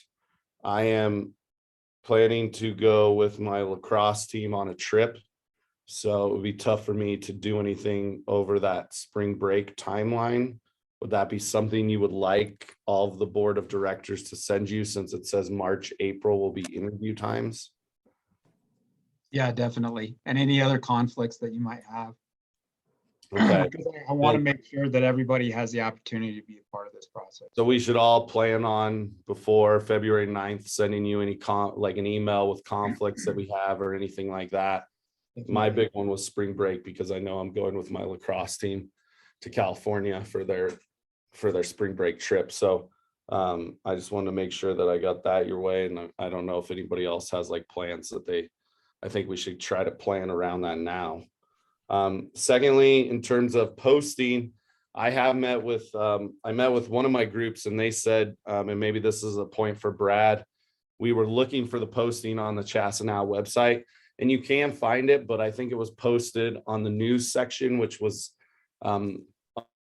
I am planning to go with my lacrosse team on a trip, so it would be tough for me to do anything over that spring break timeline. Would that be something you would like all of the board of directors to send you, since it says March, April will be interview times? Yeah, definitely. And any other conflicts that you might have. Okay, Because I want to make sure that everybody has the opportunity to be a part of this process. so we should all plan on before February 9th, sending you any like an email with conflicts that we have or anything like that. My big one was spring break, because I know I'm going with my lacrosse team to California for their spring break trip. So I just wanted to make sure that I got that your way. And I don't know if anybody else has like plans that I think we should try to plan around that now. Secondly, in terms of posting, I met with one of my groups, and they said, and maybe this is a point for Brad, we were looking for the posting on the CHSAA website, and you can find it, but I think it was posted on the news section, which was on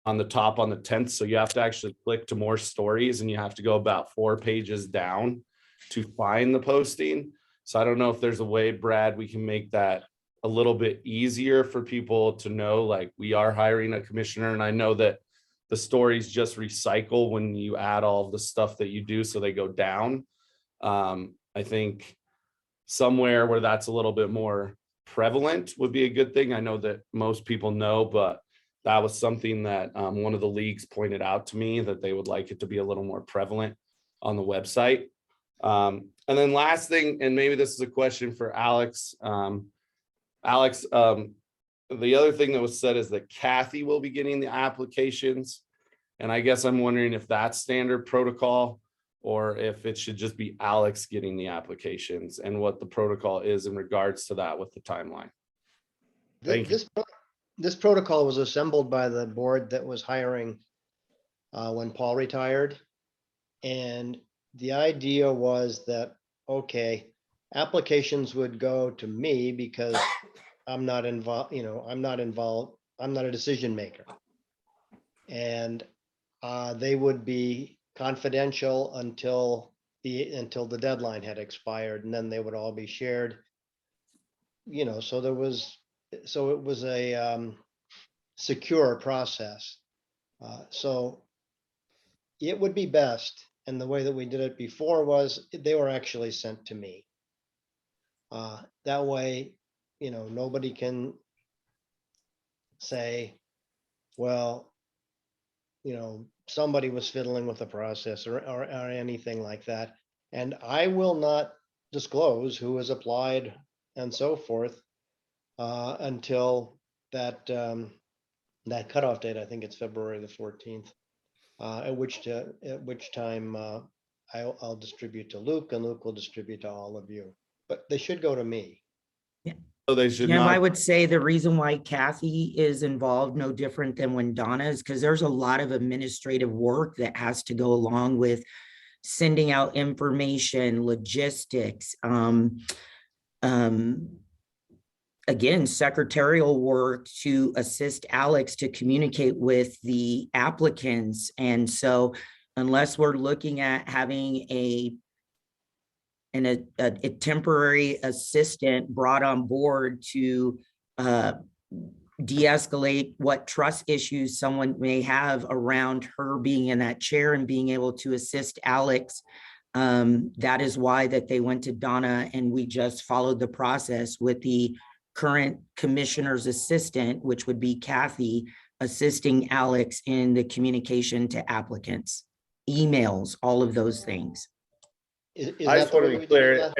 the top on the 10th. So you have to actually click to more stories, and you have to go about 4 pages down to find the posting. So I don't know if there's a way, Brad, we can make that a little bit easier for people to know, like, we are hiring a commissioner. And I know that the stories just recycle when you add all of the stuff that you do, so they go down. I think somewhere where that's a little bit more prevalent would be a good thing. I know that most people know, but that was something that one of the leagues pointed out to me, that they would like it to be a little more prevalent on the website. And then last thing, and maybe this is a question for Alex. Alex, the other thing that was said is that Kathy will be getting the applications. And I guess I'm wondering if that's standard protocol, or if it should just be Alex getting the applications, and what the protocol is in regards to that with the timeline. Thank you. This protocol was assembled by the board that was hiring when Paul retired. And the idea was that, okay, applications would go to me because I'm not involved, I'm not a decision maker. And they would be confidential until until the deadline had expired, and then they would all be shared. So it was a secure process. So it would be best, and the way that we did it before was they were actually sent to me. That way, nobody can say, well, somebody was fiddling with the process or anything like that. And I will not disclose who has applied and so forth until that cutoff date. I think it's February the 14th, at which time I'll distribute to Luke, and Luke will distribute to all of you. But they should go to me. So they should Jim, I not, would say the reason why Kathy is involved, no different than when Donna is, because there's a lot of administrative work that has to go along with sending out information, logistics, again, secretarial work to assist Alex to communicate with the applicants. And so unless we're looking at having a temporary assistant brought on board to de-escalate what trust issues someone may have around her being in that chair and being able to assist Alex. That is why that they went to Donna, and we just followed the process with the current commissioner's assistant, which would be Kathy, assisting Alex in the communication to applicants, emails, all of those things. I just want to be clear.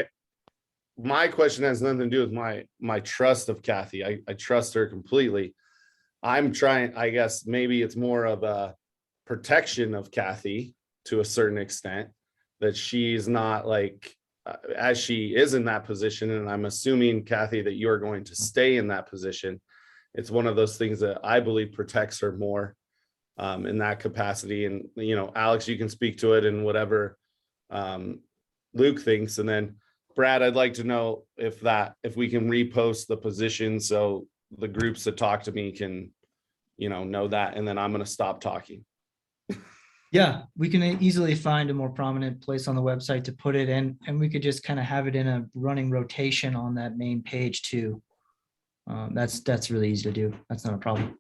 My question has nothing to do with my trust of Kathy. I trust her completely. I'm trying, I guess maybe it's more of a protection of Kathy to a certain extent, that she's not like, as she is in that position, and I'm assuming, Kathy, that you're going to stay in that position. It's one of those things that I believe protects her more in that capacity. And, Alex, you can speak to it and whatever Luke thinks. And then Brad, I'd like to know if we can repost the position so the groups that talk to me can, know that, and then I'm going to stop talking. Yeah, we can easily find a more prominent place on the website to put it in, and we could just kind of have it in a running rotation on that main page too. That's really easy to do. That's not a problem.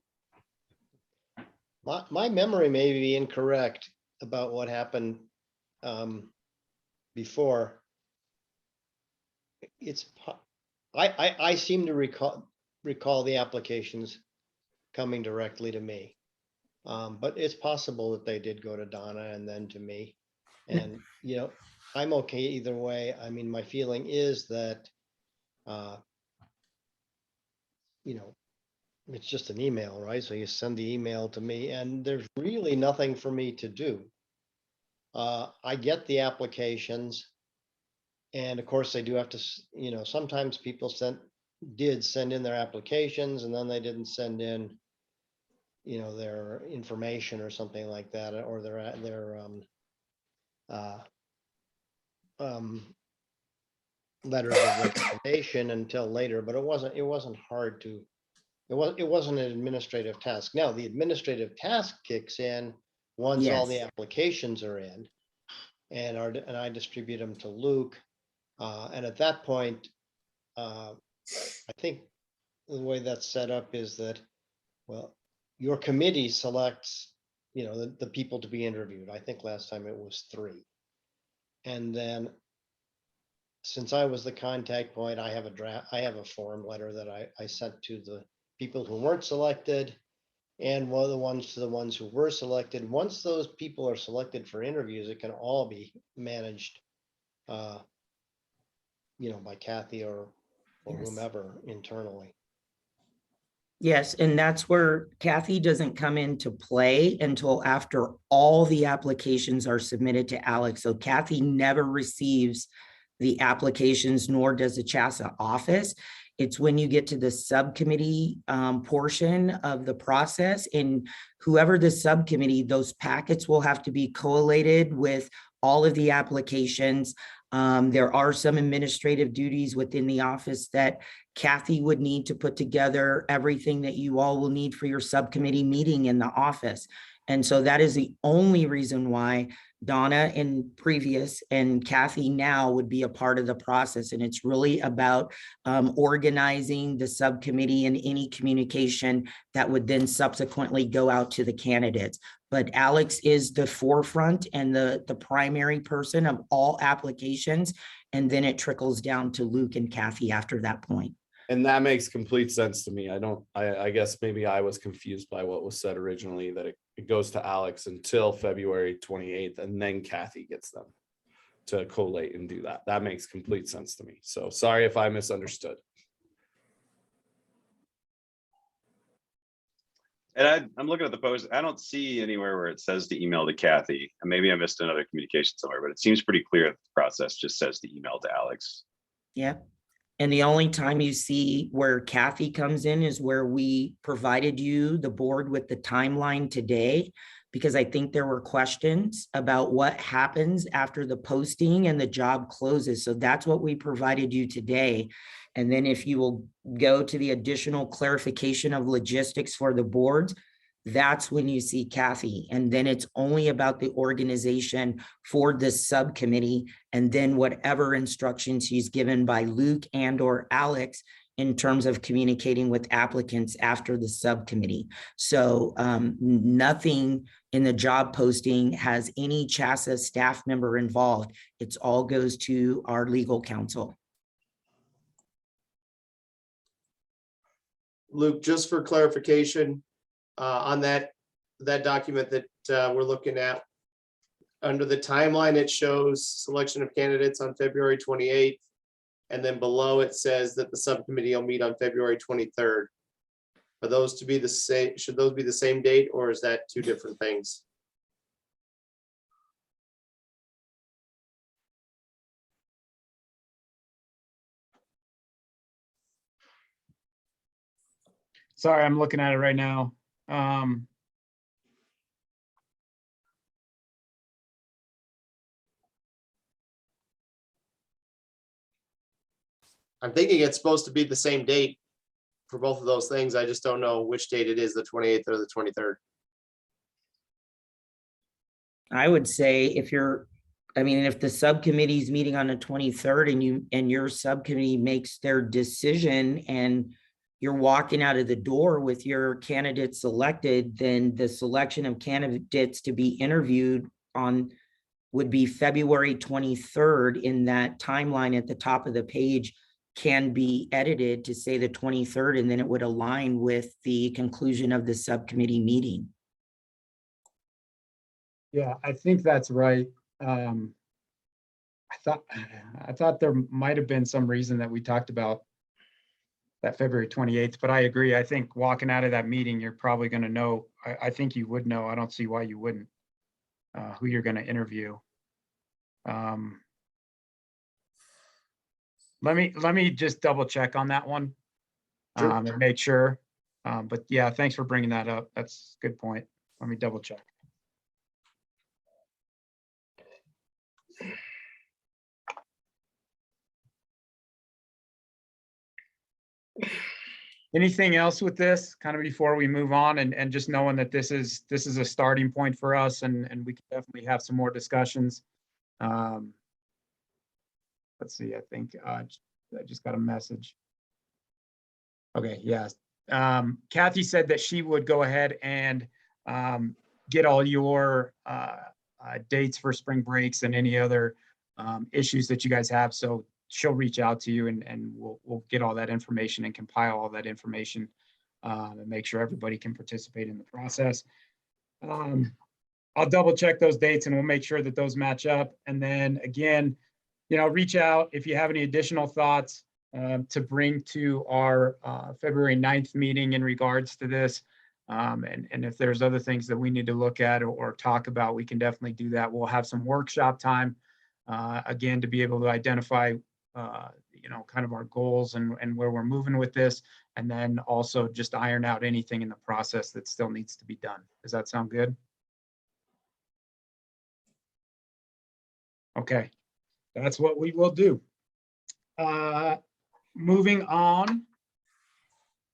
My memory may be incorrect about what happened before. I seem to recall the applications coming directly to me. But it's possible that they did go to Donna and then to me. And, I'm okay either way. I mean, my feeling is that, it's just an email, right? So you send the email to me, and there's really nothing for me to do. I get the applications, and of course they do have to, sometimes people did send in their applications, and then they didn't send in their information or something like that, or their letters of recommendation until later. But it wasn't hard to, it wasn't an administrative task. Now the administrative task kicks in once all the applications are in, and I distribute them to Luke, and at that point, I think the way that's set up is that, well, your committee selects, the people to be interviewed. I think last time it was 3. And then since I was the contact point, I have a form letter that I sent to the people who weren't selected, and one of the ones to the ones who were selected. Once those people are selected for interviews, it can all be managed, by Kathy or whomever internally. Yes, and that's where Kathy doesn't come into play until after all the applications are submitted to Alex. So Kathy never receives the applications, nor does the CHSAA office. It's when you get to the subcommittee portion of the process, and whoever the subcommittee, those packets will have to be collated with all of the applications. There are some administrative duties within the office that Kathy would need to put together everything that you all will need for your subcommittee meeting in the office. And so that is the only reason why Donna in previous and Kathy now would be a part of the process. And it's really about organizing the subcommittee and any communication that would then subsequently go out to the candidates. But Alex is the forefront and the primary person of all applications. And then it trickles down to Luke and Kathy after that point. And that makes complete sense to me. I guess maybe I was confused by what was said originally, that it goes to Alex until February 28th, and then Kathy gets them to collate and do that. That makes complete sense to me. So sorry if I misunderstood. And I'm looking at the post. I don't see anywhere where it says to email to Kathy. And maybe I missed another communication somewhere, but it seems pretty clear that the process just says to email to Alex. Yeah. And the only time you see where Kathy comes in is where we provided you, the board, with the timeline today, because I think there were questions about what happens after the posting and the job closes. So that's what we provided you today. And then if you will go to the additional clarification of logistics for the boards, that's when you see Kathy. And then it's only about the organization for this subcommittee, and then whatever instructions he's given by Luke and or Alex in terms of communicating with applicants after the subcommittee. So nothing in the job posting has any CHSAA staff member involved. It's all goes to our legal counsel. Luke, just for clarification, on that document that we're looking at, under the timeline, it shows selection of candidates on February 28th. And then below it says that the subcommittee will meet on February 23rd. Are those to be the same? Should those be the same date, or is that two different things? Sorry, I'm looking at it right now. I'm thinking it's supposed to be the same date for both of those things. I just don't know which date it is, the 28th or the 23rd. I would say if the subcommittee's meeting on the 23rd and your subcommittee makes their decision and you're walking out of the door with your candidate selected, then the selection of candidates to be interviewed on would be February 23rd. In that timeline at the top of the page can be edited to say the 23rd, and then it would align with the conclusion of the subcommittee meeting. Yeah, I think that's right. I thought there might have been some reason that we talked about that February 28th, but I agree. I think walking out of that meeting, you're probably going to know. I think you would know. I don't see why you wouldn't, who you're going to interview. Let me just double check on that one and make sure. But yeah, thanks for bringing that up. That's a good point. Let me double check. Anything else with this kind of before we move on, and just knowing that this is a starting point for us, and we can definitely have some more discussions. Let's see, I think I just got a message. Okay, yes. Kathy said that she would go ahead and get all your dates for spring breaks and any other issues that you guys have. So she'll reach out to you, and we'll get all that information and compile all that information and make sure everybody can participate in the process. I'll double check those dates, and we'll make sure that those match up. And then again, reach out if you have any additional thoughts to bring to our February 9th meeting in regards to this. And if there's other things that we need to look at or talk about, we can definitely do that. We'll have some workshop time again to be able to identify kind of our goals and where we're moving with this, and then also just iron out anything in the process that still needs to be done. Does that sound good? Okay, that's what we will do. Moving on,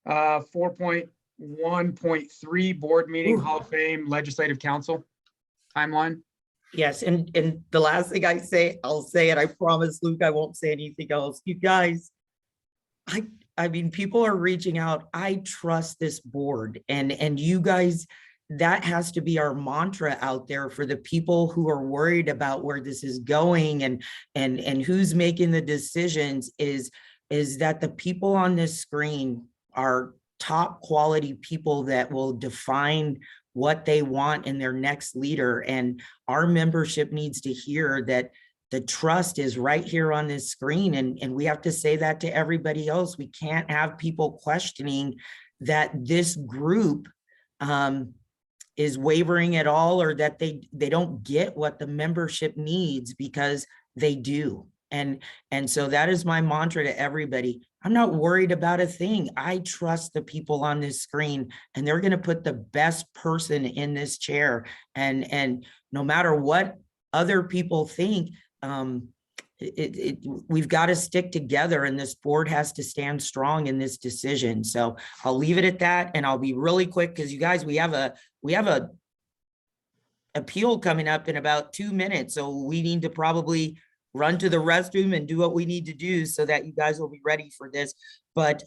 4.1 1.3 board meeting, Hall of Fame, Legislative Council timeline. Yes, and the last thing I'll say it, I promise, Luke, I won't say anything else. You guys, I mean, people are reaching out. I trust this board, and you guys, that has to be our mantra out there for the people who are worried about where this is going and who's making the decisions is that the people on this screen are top quality people that will define what they want in their next leader. And our membership needs to hear that the trust is right here on this screen. And we have to say that to everybody else. We can't have people questioning that this group is wavering at all, or that they don't get what the membership needs, because they do. And so that is my mantra to everybody. I'm not worried about a thing. I trust the people on this screen, and they're going to put the best person in this chair. And no matter what other people think, we've got to stick together, and this board has to stand strong in this decision. So I'll leave it at that, and I'll be really quick, because you guys, we have a appeal coming up in about 2 minutes. So we need to probably run to the restroom and do what we need to do so that you guys will be ready for this. But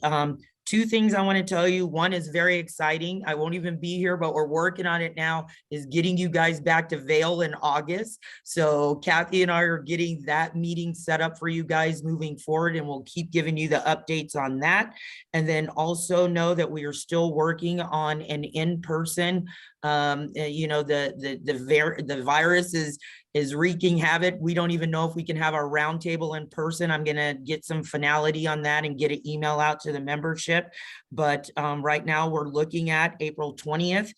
two things I want to tell you. One is very exciting. I won't even be here, but we're working on it now, is getting you guys back to Vail in August. So Kathy and I are getting that meeting set up for you guys moving forward, and we'll keep giving you the updates on that. And then also know that we are still working on an in-person, you know, the virus is wreaking havoc. We don't even know if we can have our roundtable in person. I'm going to get some finality on that and get an email out to the membership. But right now we're looking at April 20th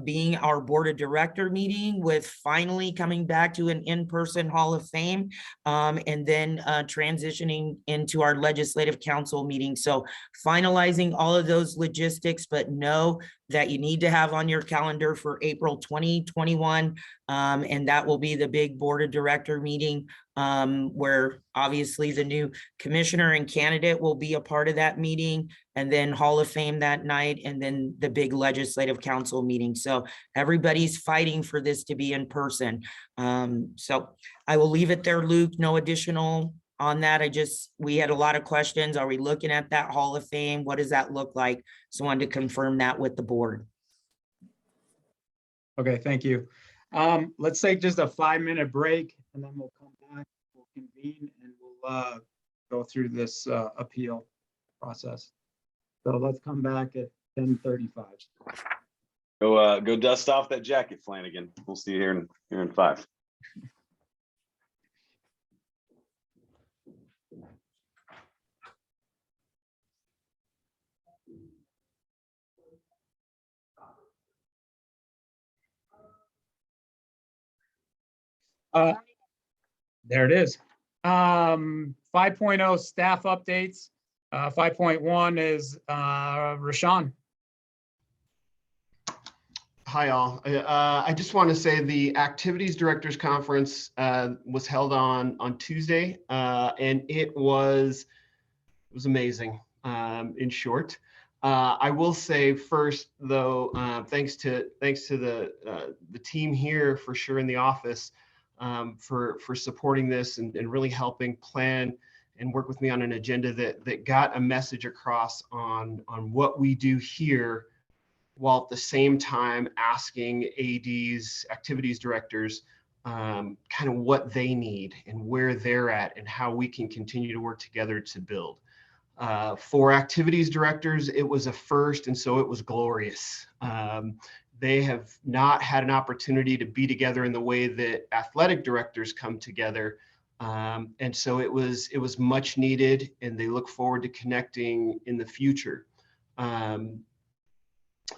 being our board of director meeting, with finally coming back to an in-person Hall of Fame, and then transitioning into our legislative council meeting. So finalizing all of those logistics, but know that you need to have on your calendar for April 2021. And that will be the big board of director meeting, where obviously the new commissioner and candidate will be a part of that meeting, and then Hall of Fame that night, and then the big legislative council meeting. So everybody's fighting for this to be in person. So I will leave it there, Luke. No additional on that. We had a lot of questions. Are we looking at that Hall of Fame? What does that look like? So I wanted to confirm that with the board. Okay, thank you. Let's take just a 5-minute break, and then we'll come back, we'll convene, and we'll go through this appeal process. So let's come back at 10:35. Go dust off that jacket, Flanagan. We'll see you here in 5. There it is. 5.0 staff updates. 5.1 is Rashawn. Hi, all. I just want to say the Activities Directors Conference was held on Tuesday, and it was amazing, in short. I will say first, though, thanks to the team here for sure in the office, for supporting this and really helping plan and work with me on an agenda that got a message across on what we do here, while at the same time asking ADs, activities directors, kind of what they need and where they're at and how we can continue to work together to build. For activities directors, it was a first, and so it was glorious. They have not had an opportunity to be together in the way that athletic directors come together. And so it was much needed, and they look forward to connecting in the future. The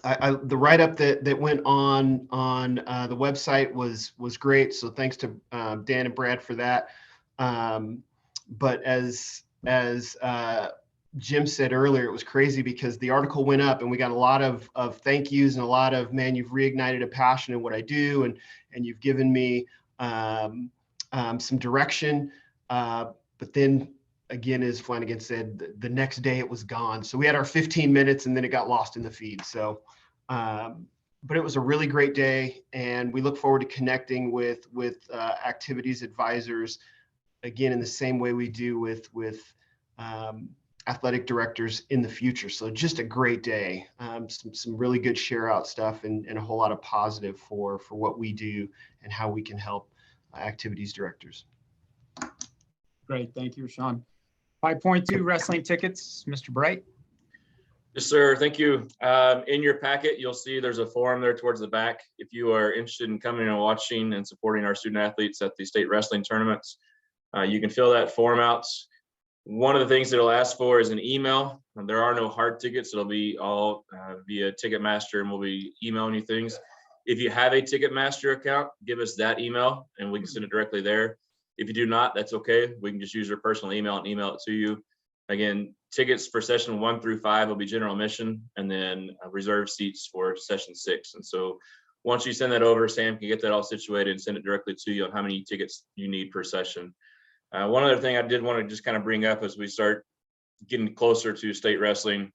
write-up that went on the website was great. So thanks to Dan and Brad for that. But as Jim said earlier, it was crazy because the article went up and we got a lot of thank yous and a lot of, man, you've reignited a passion in what I do, and you've given me some direction. But then again, as Flanagan said, the next day it was gone. So we had our 15 minutes and then it got lost in the feed. So, but it was a really great day, and we look forward to connecting with activities advisors again in the same way we do with athletic directors in the future. So just a great day, some really good share out stuff, and a whole lot of positive for what we do and how we can help activities directors. Great, thank you, Sean. 5.2 wrestling tickets, Mr. Bright. Yes, sir. Thank you. In your packet, you'll see there's a form there towards the back. If you are interested in coming and watching and supporting our student athletes at the state wrestling tournaments, you can fill that form out. One of the things that it'll ask for is an email. There are no hard tickets. It'll be all via Ticketmaster, and we'll be emailing you things. If you have a Ticketmaster account, give us that email and we can send it directly there. If you do not, that's okay. We can just use your personal email and email it to you. Again, tickets for session 1 through 5 will be general admission, and then reserved seats for session 6. And so once you send that over, Sam can get that all situated and send it directly to you on how many tickets you need per session. One other thing I did want to just kind of bring up as we start getting closer to state wrestling,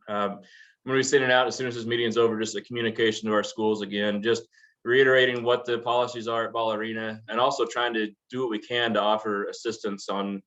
I'm going to be sending out as soon as this meeting is over, just a communication to our schools again, just reiterating what the policies are at Ball Arena, and also trying to do what we can to offer assistance on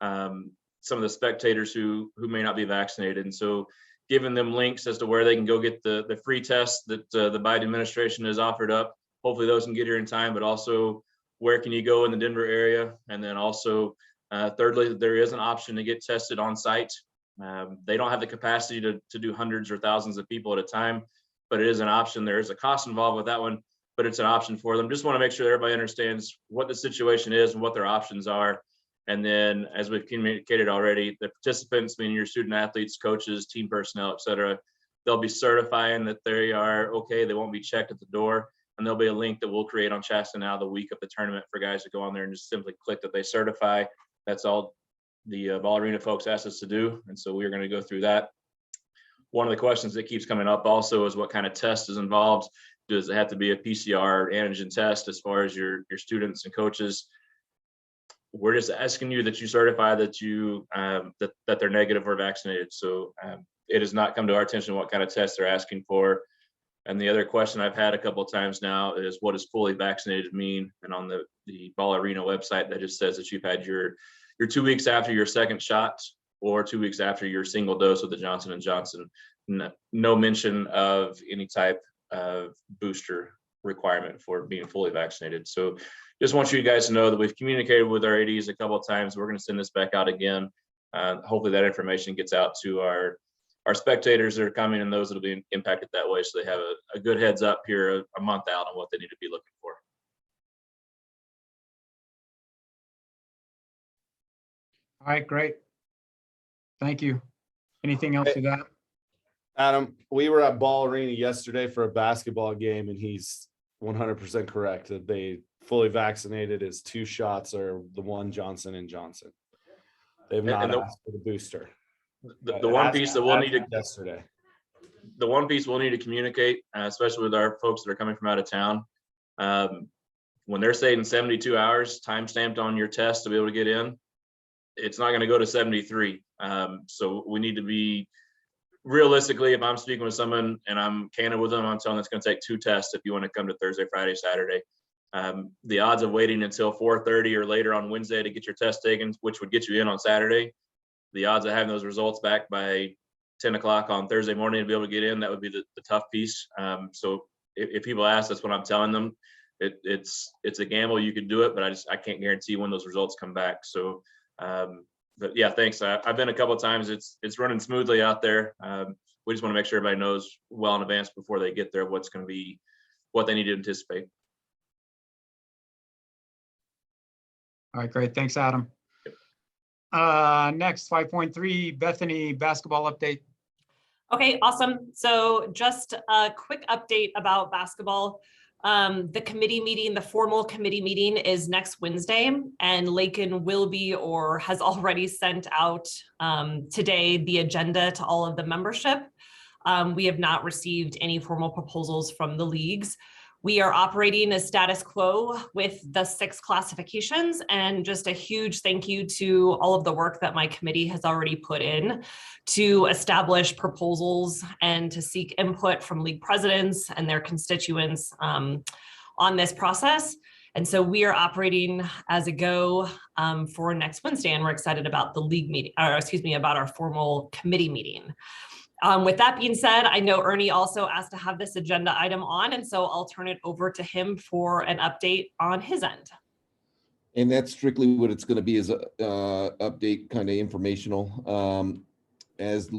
some of the spectators who may not be vaccinated. And so giving them links as to where they can go get the free tests that the Biden administration has offered up. Hopefully those can get here in time, but also where can you go in the Denver area? And then also, thirdly, there is an option to get tested on site. They don't have the capacity to do hundreds or thousands of people at a time, but it is an option. There is a cost involved with that one, but it's an option for them. Just want to make sure everybody understands what the situation is and what their options are. And then, as we've communicated already, the participants, meaning your student athletes, coaches, team personnel, et cetera, they'll be certifying that they are okay. They won't be checked at the door. And there'll be a link that we'll create on CHSAA Now the week of the tournament for guys to go on there and just simply click that they certify. That's all the Ball Arena folks asked us to do. And so we're going to go through that. One of the questions that keeps coming up also is what kind of test is involved. Does it have to be a PCR antigen test as far as your students and coaches? We're just asking you that you certify that you that they're negative or vaccinated. So it has not come to our attention what kind of test they're asking for. And the other question I've had a couple of times now is, what does fully vaccinated mean? And on the Ball Arena website, that just says that you've had your 2 weeks after your second shot or 2 weeks after your single dose of the Johnson & Johnson. No mention of any type of booster requirement for being fully vaccinated. So just want you guys to know that we've communicated with our ADs a couple of times. We're going to send this back out again. Hopefully that information gets out to our spectators that are coming and those that will be impacted that way, so they have a good heads up here a month out on what they need to be looking for. All right, great. Thank you. Anything else with that? Adam, we were at Ball Arena yesterday for a basketball game, and he's 100% correct that they fully vaccinated. His 2 shots are the one Johnson & Johnson. They've not asked for the booster. The one piece that we'll need to yesterday. The one piece we'll need to communicate, especially with our folks that are coming from out of town, when they're saying 72 hours time stamped on your test to be able to get in, it's not going to go to 73. So we need to be realistically, if I'm speaking with someone and I'm candid with them, I'm telling them it's going to take 2 tests if you want to come to Thursday, Friday, Saturday. The odds of waiting until 4:30 or later on Wednesday to get your test taken, which would get you in on Saturday, the odds of having those results back by 10 o'clock on Thursday morning to be able to get in, that would be the tough piece. So if people ask, that's what I'm telling them. It's a gamble. You could do it, but I can't guarantee when those results come back. So, but yeah, thanks. I've been a couple of times. It's running smoothly out there. We just want to make sure everybody knows well in advance before they get there what's going to be, what they need to anticipate. All right, great. Thanks, Adam. Next, 5.3, Bethany basketball update. Okay, awesome. So just a quick update about basketball. The committee meeting, the formal committee meeting is next Wednesday, and Lakin will be or has already sent out today the agenda to all of the membership. We have not received any formal proposals from the leagues. We are operating as status quo with the 6 classifications, and just a huge thank you to all of the work that my committee has already put in to establish proposals and to seek input from league presidents and their constituents on this process. And so we are operating as a go for next Wednesday, and we're excited about the league meeting, or excuse me, about our formal committee meeting. With that being said, I know Ernie also asked to have this agenda item on, and so I'll turn it over to him for an update on his end. And that's strictly what it's going to be, is a update, kind of informational. As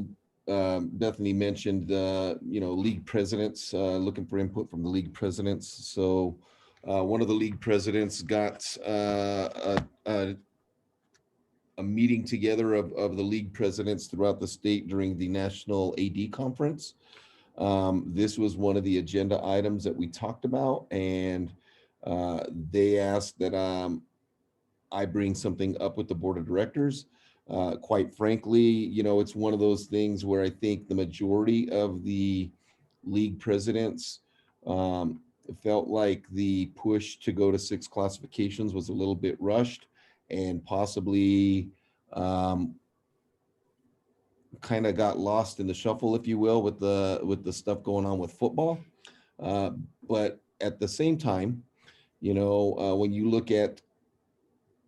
Bethany mentioned, league presidents, looking for input from the league presidents. So one of the league presidents got a meeting together of the league presidents throughout the state during the National AD Conference. This was one of the agenda items that we talked about, and they asked that I bring something up with the board of directors. Quite frankly, it's one of those things where I think the majority of the league presidents felt like the push to go to 6 classifications was a little bit rushed, and possibly kind of got lost in the shuffle, if you will, with the stuff going on with football. But at the same time, when you look at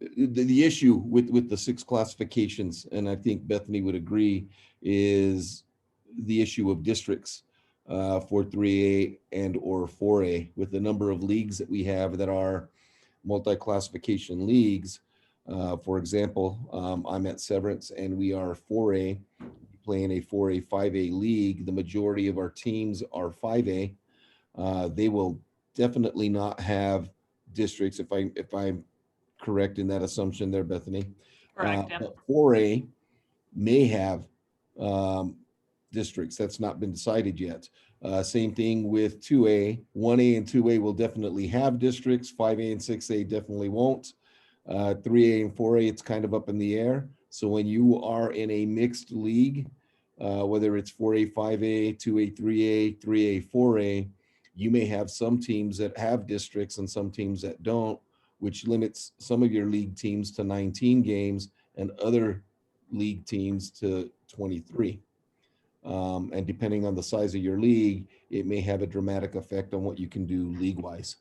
the issue with the 6 classifications, and I think Bethany would agree, is the issue of districts for 3A and or 4A. With the number of leagues that we have that are multi-classification leagues. For example, I'm at Severance and we are 4A, playing a 4A, 5A league. The majority of our teams are 5A. They will definitely not have districts, if I'm correct in that assumption there, Bethany. Correct. Yeah. But 4A may have districts. That's not been decided yet. Same thing with 2A. 1A and 2A will definitely have districts. 5A and 6A definitely won't. 3A and 4A, it's kind of up in the air. So when you are in a mixed league, whether it's 4A, 5A, 2A, 3A, 3A, 4A, you may have some teams that have districts and some teams that don't, which limits some of your league teams to 19 games and other league teams to 23. And depending on the size of your league, it may have a dramatic effect on what you can do league-wise.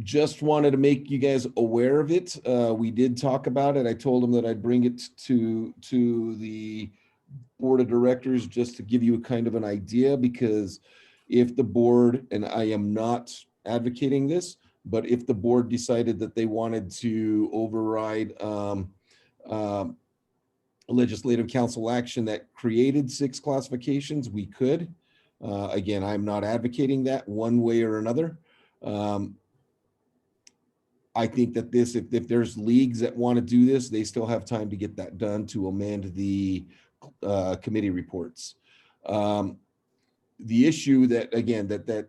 Just wanted to make you guys aware of it. We did talk about it. I told them that I'd bring it to the board of directors just to give you a kind of an idea, because if the board, and I am not advocating this, but if the board decided that they wanted to override legislative council action that created 6 classifications, we could. Again, I'm not advocating that one way or another. I think that if there's leagues that want to do this, they still have time to get that done to amend the committee reports. The issue that, again, that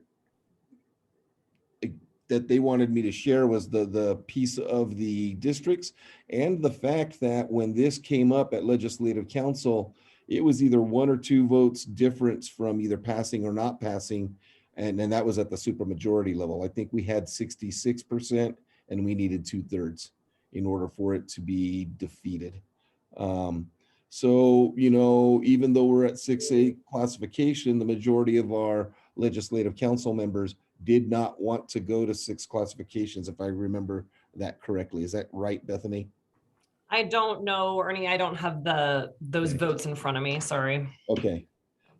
they wanted me to share was the piece of the districts, and the fact that when this came up at legislative council, it was either 1 or 2 votes difference from either passing or not passing. And then that was at the supermajority level. I think we had 66% and we needed 2/3 in order for it to be defeated. So, even though we're at 6A classification, the majority of our legislative council members did not want to go to 6 classifications, if I remember that correctly. Is that right, Bethany? I don't know, Ernie. I don't have those votes in front of me. Sorry. Okay.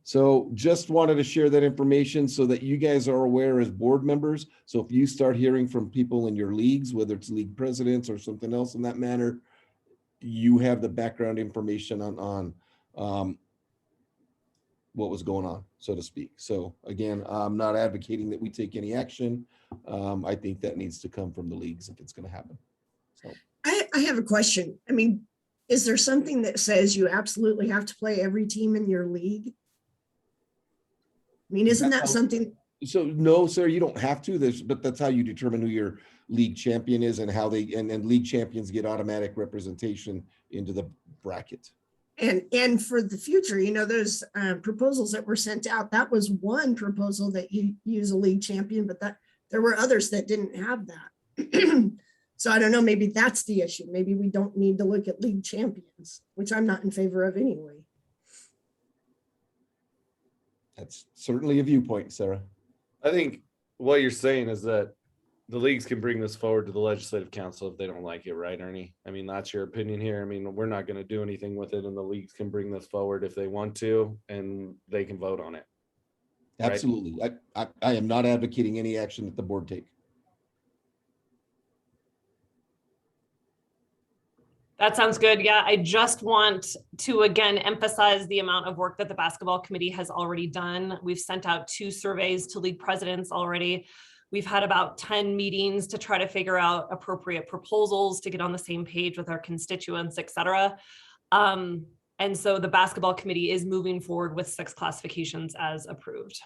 So just wanted to share that information so that you guys are aware as board members. So if you start hearing from people in your leagues, whether it's league presidents or something else in that manner, you have the background information on what was going on, so to speak. So again, I'm not advocating that we take any action. I think that needs to come from the leagues if it's going to happen. So I have a question. I mean, is there something that says you absolutely have to play every team in your league? I mean, isn't that something? So no, sir, you don't have to. But that's how you determine who your league champion is and how and league champions get automatic representation into the bracket. And for the future, those proposals that were sent out, that was one proposal that you use a league champion, but there were others that didn't have that. So I don't know, maybe that's the issue. Maybe we don't need to look at league champions, which I'm not in favor of anyway. That's certainly a viewpoint, Sarah. I think what you're saying is that the leagues can bring this forward to the legislative council if they don't like it, right, Ernie? I mean, that's your opinion here. I mean, we're not going to do anything with it, and the leagues can bring this forward if they want to, and they can vote on it. Right? Absolutely. I am not advocating any action that the board take. That sounds good. Yeah, I just want to again emphasize the amount of work that the basketball committee has already done. We've sent out 2 surveys to league presidents already. We've had about 10 meetings to try to figure out appropriate proposals to get on the same page with our constituents, et cetera. And so the basketball committee is moving forward with 6 classifications as approved.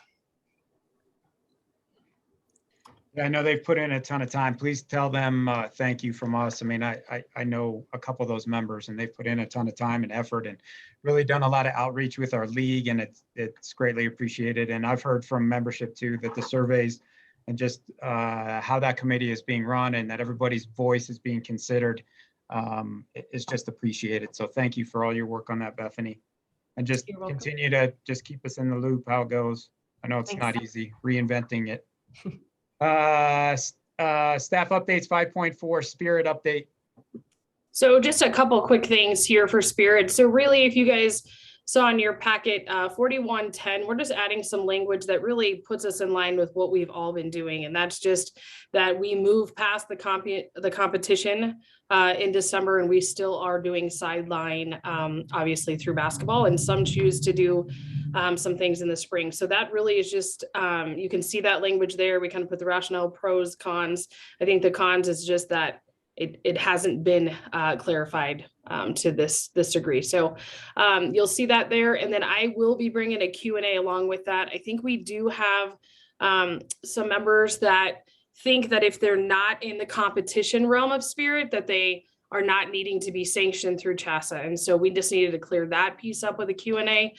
Yeah, I know they've put in a ton of time. Please tell them thank you from us. I mean, I know a couple of those members, and they've put in a ton of time and effort and really done a lot of outreach with our league, and it's greatly appreciated. And I've heard from membership too that the surveys and just how that committee is being run and that everybody's voice is being considered is just appreciated. So thank you for all your work on that, Bethany. And just continue to just keep us in the loop how it goes. I know it's not easy reinventing it. Staff updates 5.4 Spirit update. So just a couple quick things here for Spirit. So really, if you guys saw in your packet 4110, we're just adding some language that really puts us in line with what we've all been doing. And that's just that we move past the competition in December, and we still are doing sideline, obviously through basketball, and some choose to do some things in the spring. So that really is just, you can see that language there. We kind of put the rationale, pros, cons. I think the cons is just that it hasn't been clarified to this degree. So you'll see that there. And then I will be bringing a Q&A along with that. I think we do have some members that think that if they're not in the competition realm of Spirit, that they are not needing to be sanctioned through CHSAA. And so we just needed to clear that piece up with a Q&A.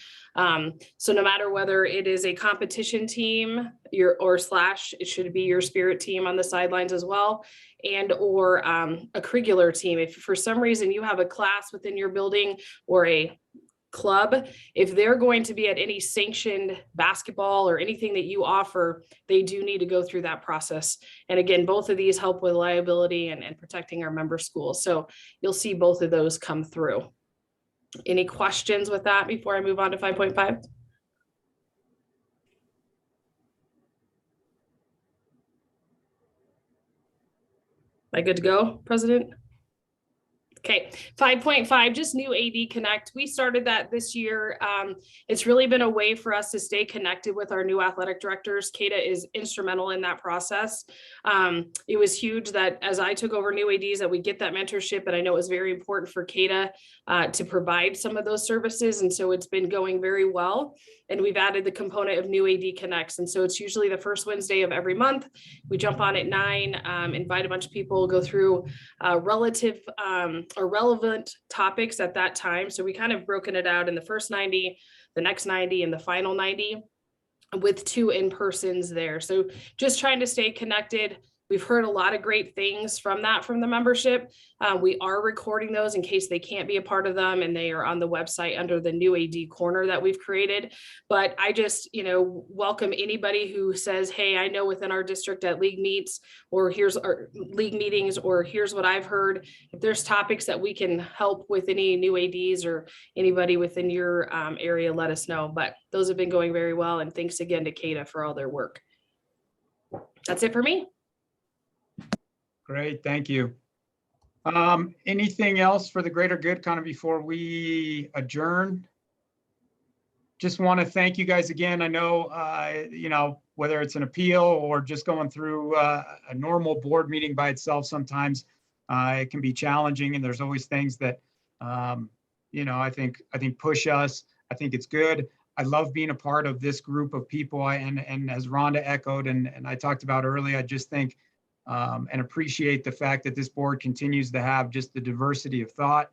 So no matter whether it is a competition team, it should be your Spirit team on the sidelines as well, and or a curricular team. If for some reason you have a class within your building or a club, if they're going to be at any sanctioned basketball or anything that you offer, they do need to go through that process. And again, both of these help with liability and protecting our member schools. So you'll see both of those come through. Any questions with that before I move on to 5.5? Am I good to go, President? Okay, 5.5, just new AD Connect. We started that this year. It's really been a way for us to stay connected with our new athletic directors. Kata is instrumental in that process. It was huge that as I took over new ADs that we get that mentorship, and I know it was very important for Kata to provide some of those services. And so it's been going very well. And we've added the component of new AD Connects. And so it's usually the first Wednesday of every month. We jump on at 9, invite a bunch of people, go through relative or relevant topics at that time. So we kind of broken it out in the first 90, the next 90, and the final 90 with 2 in-persons there. So just trying to stay connected. We've heard a lot of great things from the membership. We are recording those in case they can't be a part of them, and they are on the website under the new AD corner that we've created. But I just, welcome anybody who says, hey, I know within our district at league meets, or here's our league meetings, or here's what I've heard. If there's topics that we can help with any new ADs or anybody within your area, let us know. But those have been going very well. And thanks again to Kata for all their work. That's it for me. Great, thank you. Anything else for the greater good kind of before we adjourn? Just want to thank you guys again. I know, whether it's an appeal or just going through a normal board meeting by itself, sometimes it can be challenging, and there's always things that, I think push us. I think it's good. I love being a part of this group of people. And as Rhonda echoed and I talked about earlier, I just think and appreciate the fact that this board continues to have just the diversity of thought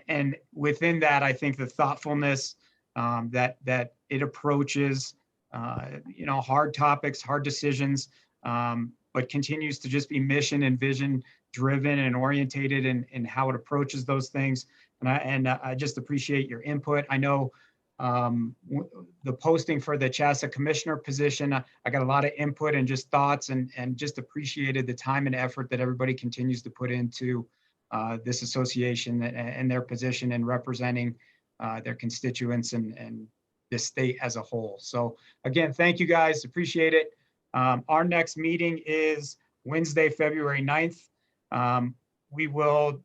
and within that, I think the thoughtfulness that it approaches, hard topics, hard decisions, but continues to just be mission and vision driven and orientated in how it approaches those things. And I just appreciate your input. I know the posting for the CHSAA commissioner position, I got a lot of input and just thoughts and just appreciated the time and effort that everybody continues to put into this association and their position in representing their constituents and the state as a whole. So again, thank you guys, appreciate it. Our next meeting is Wednesday, February 9th. We will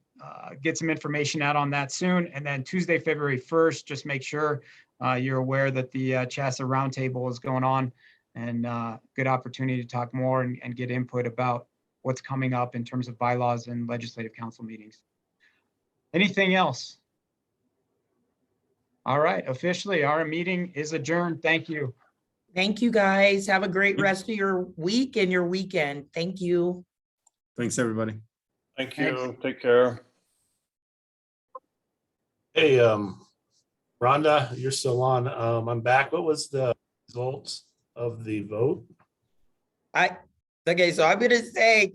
get some information out on that soon. And then Tuesday, February 1st, just make sure you're aware that the CHSAA roundtable is going on, and good opportunity to talk more and get input about what's coming up in terms of bylaws and legislative council meetings. Anything else? All right, officially, our meeting is adjourned. Thank you. Thank you, guys. Have a great rest of your week and your weekend. Thank you. Thanks, everybody. Thank you. Take care. Hey, Rhonda, you're still on. I'm back. What was the results of the vote? Okay, so I'm gonna say